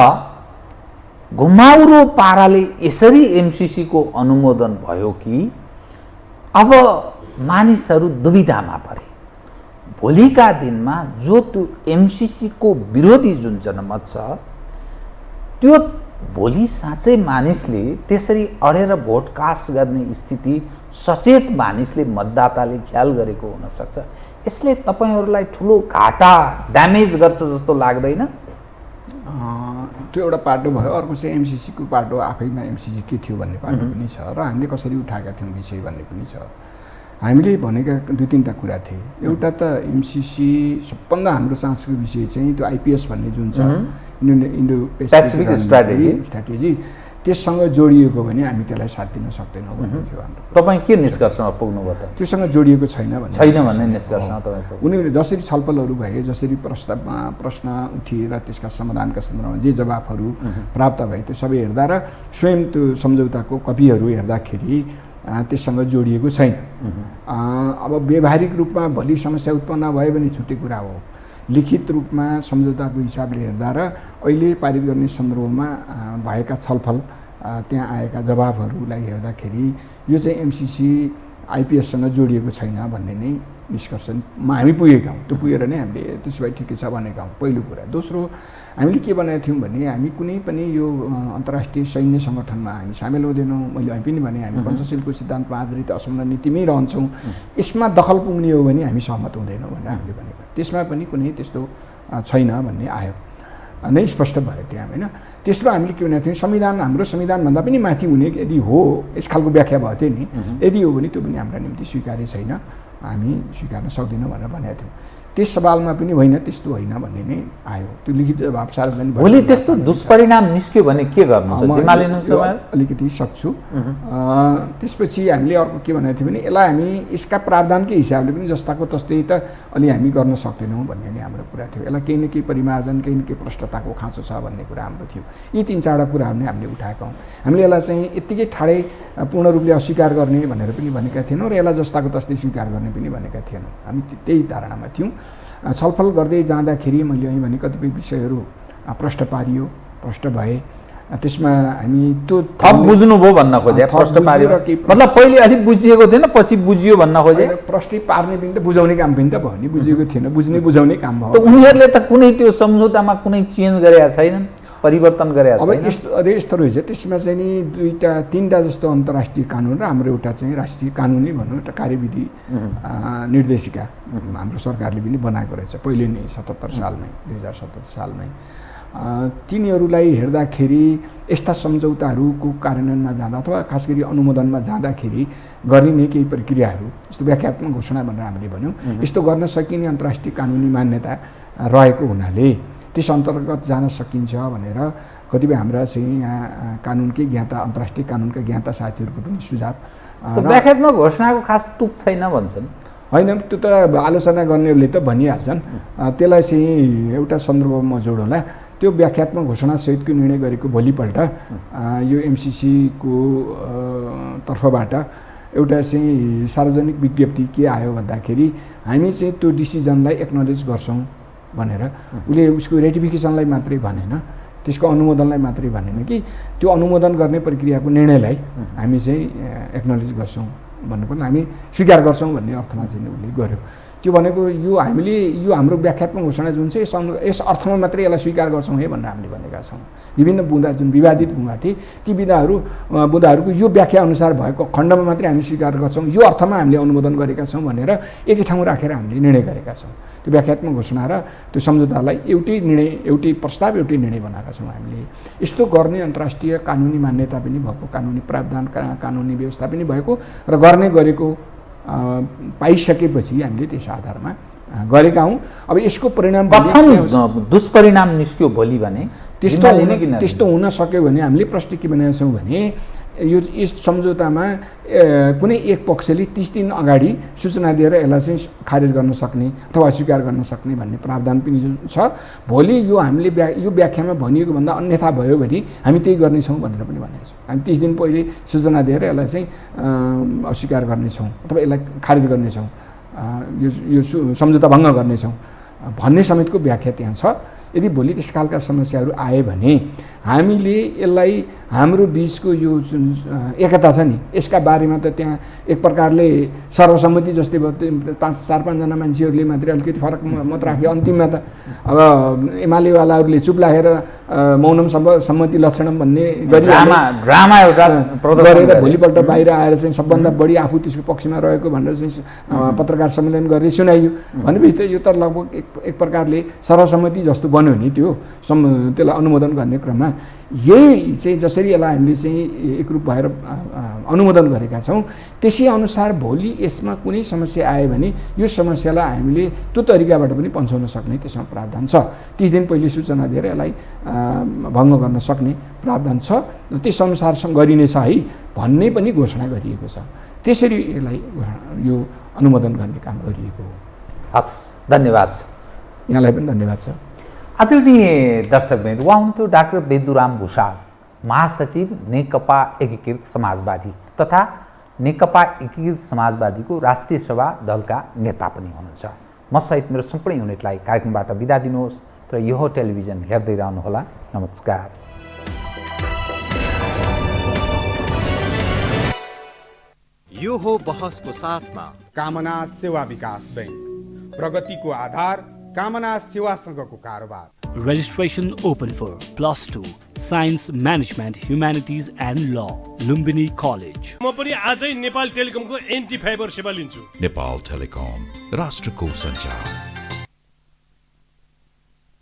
घुमाउरो पाराले यसरी एमसिसी को अनुमोदन भयो कि अब मानिसहरू दुविधामा परे। भोलिका दिनमा जो त्यो एमसिसी को विरोधी जुन जनमत छ, त्यो भोलि साँच्चै मानिसले त्यसरी अडेर भोट कास्ट गर्ने स्थिति सचेत मानिसले, मतदाताले ख्याल गरेको हुनसक्छ। यसले तपाईँहरूलाई ठुलो घाटा, ड्यामेज गर्छ जस्तो लाग्दैन?
त्यो एउटा पाटो भयो, अर्को चाहिँ एमसिसीको पाटो आफैमा एमसिसी के थियो भन्ने पाटो पनि छ र हामीले कसरी उठाएका थियौँ विषय भन्ने पनि छ। हामीले भनेका 2-3टा कुरा थिए। एउटा त एमसिसी सबभन्दा हाम्रो चासोको विषय चाहिँ त्यो आइपिएस भन्ने जुन छ इन्डो पेसिफिक स्ट्राटेजी त्यससँग जोडिएको भने हामी त्यसलाई साथ दिन सक्दैनौँ भन्ने थियो हाम्रो।
तपाईँ के निष्कर्षमा पुग्नुभयो त?
त्योसँग जोडिएको छैन
भन्ने निष्कर्षमा तपाईँ
उनीहरूले जसरी छलफलहरू भए, जसरी प्रश्न उठिए र त्यसका समाधानका सन्दर्भमा जे जवाफहरू प्राप्त भए त्यो सबै हेर्दा र स्वयं त्यो सम्झौताको कपीहरू हेर्दाखेरि त्यससँग जोडिएको छैन। अब व्यावहारिक रूपमा भोलि समस्या उत्पन्न भयो भने छुट्टै कुरा हो। लिखित रूपमा सम्झौताको हिसाबले हेर्दा र अहिले पारित गर्ने सन्दर्भमा भएका छलफल त्यहाँ आएका जवाफहरूलाई हेर्दाखेरि यो चाहिँ एमसिसी आइपिएससँग जोडिएको छैन भन्ने नै निष्कर्षमा हामी पुगेका हौँ। त्यो पुगेर नै हामीले त्यसो भए ठिकै छ भनेका हौँ, पहिलो कुरा। दोस्रो, हामीले के भनेका थियौँ भने हामी कुनै पनि यो अन्तर्राष्ट्रिय सैन्य सङ्गठनमा हामी सामेल हुँदैनौँ। मैले अहिले पनि भने हामी पञ्चशीलको सिद्धान्तमा आधारित असम नीतिमै रहन्छौँ। यसमा दखल पुग्ने हो भने हामी सहमत हुँदैनौँ भनेर हामीले भनेको। त्यसमा पनि कुनै त्यस्तो छैन भन्ने आयो नै स्पष्ट भयो त्यहाँ, होइन। तेस्रो, हामीले के भनेको थियौँ, संविधान हाम्रो संविधानभन्दा पनि माथि हुने यदि हो, यस खालको व्याख्या भएको थियो नि, यदि हो भने त्यो पनि हाम्रा निम्ति स्वीकार्य छैन, हामी स्वीकार्न सक्दैनौँ भनेर भनेका थियौँ। त्यस सवालमा पनि होइन, त्यस्तो होइन भन्ने नै आयो। त्यो लिखित जवाब सार्वजनिक
भोलि त्यस्तो दुष्परिणाम निस्क्यो भने के गर्नु?
अलिकति सक्छु। त्यसपछि हामीले अर्को के भनेको थियो भने यसलाई हामी यसका प्रावधानकै हिसाबले पनि जस्ताको तस्तै त अलि हामी गर्न सक्दैनौँ भन्ने नै हाम्रो कुरा थियो। यसलाई केही न केही परिमार्जन, केही न केही प्रष्टताको खाँचो छ भन्ने कुरा हाम्रो थियो। यी 3-4वटा कुराहरू नै हामीले उठाएका हौँ। हामीले यसलाई चाहिँ यत्तिकै ठाडै पूर्ण रूपले अस्वीकार गर्ने भनेर पनि भनेका थिएनौँ र यसलाई जस्ताको तस्तै स्वीकार गर्ने पनि भनेका थिएनौँ। हामी त्यही धारणामा थियौँ। छलफल गर्दै जाँदाखेरि मैले અહીં भने कतिपय विषयहरू प्रष्ट पारियो, प्रष्ट भए। त्यसमा हामी त्यो
थप बुझ्नुभयो भन्न खोजे, प्रष्ट पारियो मतलब पहिले अलिक बुझिएको थिएन, पछि बुझियो भन्न खोजे।
प्रष्टै पार्ने पनि त बुझाउने काम पनि त भयो नि, बुझिएको थिएन, बुझ्ने बुझाउने काम भयो।
उनीहरूले त कुनै त्यो सम्झौतामा कुनै चेन्ज गरेका छैनन्, परिवर्तन गरेका
छैनन्। अब यस्तो रहेछ, त्यसमा चाहिँ नि 2-3टा जस्तो अन्तर्राष्ट्रिय कानुन र हाम्रो एउटा चाहिँ राष्ट्रिय कानुनै भनौँ, एउटा कार्यविधि निर्देशिका हाम्रो सरकारले पनि बनाएको रहेछ पहिले नै 2017 सालमै। तिनीहरूलाई हेर्दाखेरि यस्ता सम्झौताहरूको कार्यान्वयनमा जाँदा अथवा खास गरी अनुमोदनमा जाँदाखेरि गरिने केही प्रक्रियाहरू, यस्तो व्याख्यात्मक घोषणा भनेर हामीले भन्यौँ, यस्तो गर्न सकिने अन्तर्राष्ट्रिय कानुनी मान्यता रहेको हुनाले त्यस अन्तर्गत जान सकिन्छ भनेर कतिपय हाम्रा चाहिँ यहाँ कानुनकै ज्ञाता, अन्तर्राष्ट्रिय कानुनका ज्ञाता साथीहरूको पनि सुझाव।
व्याख्यात्मक घोषणाको खास तुक छैन भन्छन्।
होइन, त्यो त आलोचना गर्नेहरूले त भनिहाल्छन्। त्यसलाई चाहिँ एउटा सन्दर्भमा जोडौँला। त्यो व्याख्यात्मक घोषणासहितको निर्णय गरेको भोलिपल्ट यो एमसिसीको तर्फबाट एउटा चाहिँ सार्वजनिक विज्ञप्ति के आयो भन्दाखेरि हामी चाहिँ त्यो डिसिजनलाई एक्नोलेज गर्छौँ भनेर उसले उसको रेटिफिकेसनलाई मात्रै भनेन, त्यसको अनुमोदनलाई मात्रै भनेन कि त्यो अनुमोदन गर्ने प्रक्रियाको निर्णयलाई हामी चाहिँ एक्नोलेज गर्छौँ भन्नुपर्ने, हामी स्वीकार गर्छौँ भन्ने अर्थमा चाहिँ उसले गर्यो। त्यो भनेको यो हामीले यो हाम्रो व्याख्यात्मक घोषणा जुन चाहिँ यस अर्थमा मात्रै यसलाई स्वीकार गर्छौँ है भनेर हामीले भनेका छौँ। विभिन्न बुँदा जुन विवादित बुँदा थिए ती बुँदाहरूको यो व्याख्या अनुसार भएको खण्डमा मात्रै हामी स्वीकार गर्छौँ, यो अर्थमा हामीले अनुमोदन गरेका छौँ भनेर एकै ठाउँ राखेर हामीले निर्णय गरेका छौँ। त्यो व्याख्यात्मक घोषणा र त्यो सम्झौतालाई एउटै निर्णय, एउटै प्रस्ताव, एउटै निर्णय बनाएका छौँ हामीले। यस्तो गर्ने अन्तर्राष्ट्रिय कानुनी मान्यता पनि भएको, कानुनी प्रावधान, कानुनी व्यवस्था पनि भएको र गर्ने गरेको पाइसकेपछि हामीले त्यस आधारमा गरेका हौँ। अब यसको परिणाम
दुष्परिणाम निस्क्यो भोलि भने
त्यस्तो हुन सक्यो भने हामीले प्रश्न के भनेका छौँ भने यो यस सम्झौतामा कुनै एक पक्षले 30 दिन अगाडि सूचना दिएर यसलाई चाहिँ खारेज गर्न सक्ने अथवा अस्वीकार गर्न सक्ने भन्ने प्रावधान पनि छ। भोलि यो हामीले यो व्याख्यामा भनिएको भन्दा अन्यथा भयो भने हामी त्यही गर्नेछौँ भनेर पनि भनेका छौँ। हामी 30 दिन पहिले सूचना दिएर यसलाई चाहिँ अस्वीकार गर्नेछौँ अथवा यसलाई खारेज गर्नेछौँ, यो सम्झौता भङ्ग गर्नेछौँ भन्ने समेतको व्याख्या त्यहाँ छ। यदि भोलि त्यस खालका समस्याहरू आए भने हामीले यसलाई हाम्रो बिचको यो जुन एकता छ नि यसका बारेमा त त्यहाँ एक प्रकारले सर्वसम्मति जस्तै भयो, 4-5 जना मान्छेहरूले मात्रै अलिकति फरक मत राख्यो। अन्तिममा त अब एमालेवालाहरूले चुप लागेर मौनम सम्मति लक्षणम भन्ने
ड्रामा एउटा
गरेर भोलिपल्ट बाहिर आएर चाहिँ सबभन्दा बढी आफू त्यसको पक्षमा रहेको भनेर चाहिँ पत्रकार सम्मेलन गरेर सुनाइयो भनेपछि त यो त लगभग एक प्रकारले सर्वसम्मति जस्तो बन्यो नि त्यो त्यसलाई अनुमोदन गर्ने क्रममा यही चाहिँ जसरी यसलाई हामीले चाहिँ एकरूप भएर अनुमोदन गरेका छौँ त्यसै अनुसार भोलि यसमा कुनै समस्या आयो भने यो समस्यालाई हामीले त्यो तरिकाबाट पनि पन्छाउन सक्ने त्यसमा प्रावधान छ। 30 दिन पहिले सूचना दिएर यसलाई भङ्ग गर्न सक्ने प्रावधान छ र त्यस अनुसार गरिनेछ है भन्ने पनि घोषणा गरिएको छ। त्यसरी यसलाई यो अनुमोदन गर्ने काम गरिएको हो।
हस्, धन्यवाद।
यहाँलाई पनि धन्यवाद छ।
आदरणीय दर्शकवृन्द, उहाँ हुनुहुन्थ्यो डाक्टर बेदुराम भुषाल, महासचिव नेकपा एकीकृत समाजवादी तथा नेकपा एकीकृत समाजवादीको राष्ट्रिय सभा दलका नेता पनि हुनुहुन्छ। म सहित मेरो सम्पूर्ण युनिटलाई कार्यक्रमबाट बिदा दिनुहोस् र यो टेलिभिजन हेर्दै रहनुहोला। नमस्कार।
यो हो बहसको साथमा
कामना सेवा विकास बैंक, प्रगतिको आधार कामना सेवासँगको कारोबार।
Registration open for +2 Science Management Humanities and Law, Lumbini College.
म पनि आजै नेपाल टेलिकमको एन्टी फाइबर सेवा लिन्छु।
नेपाल टेलिकम, राष्ट्रको सञ्चार।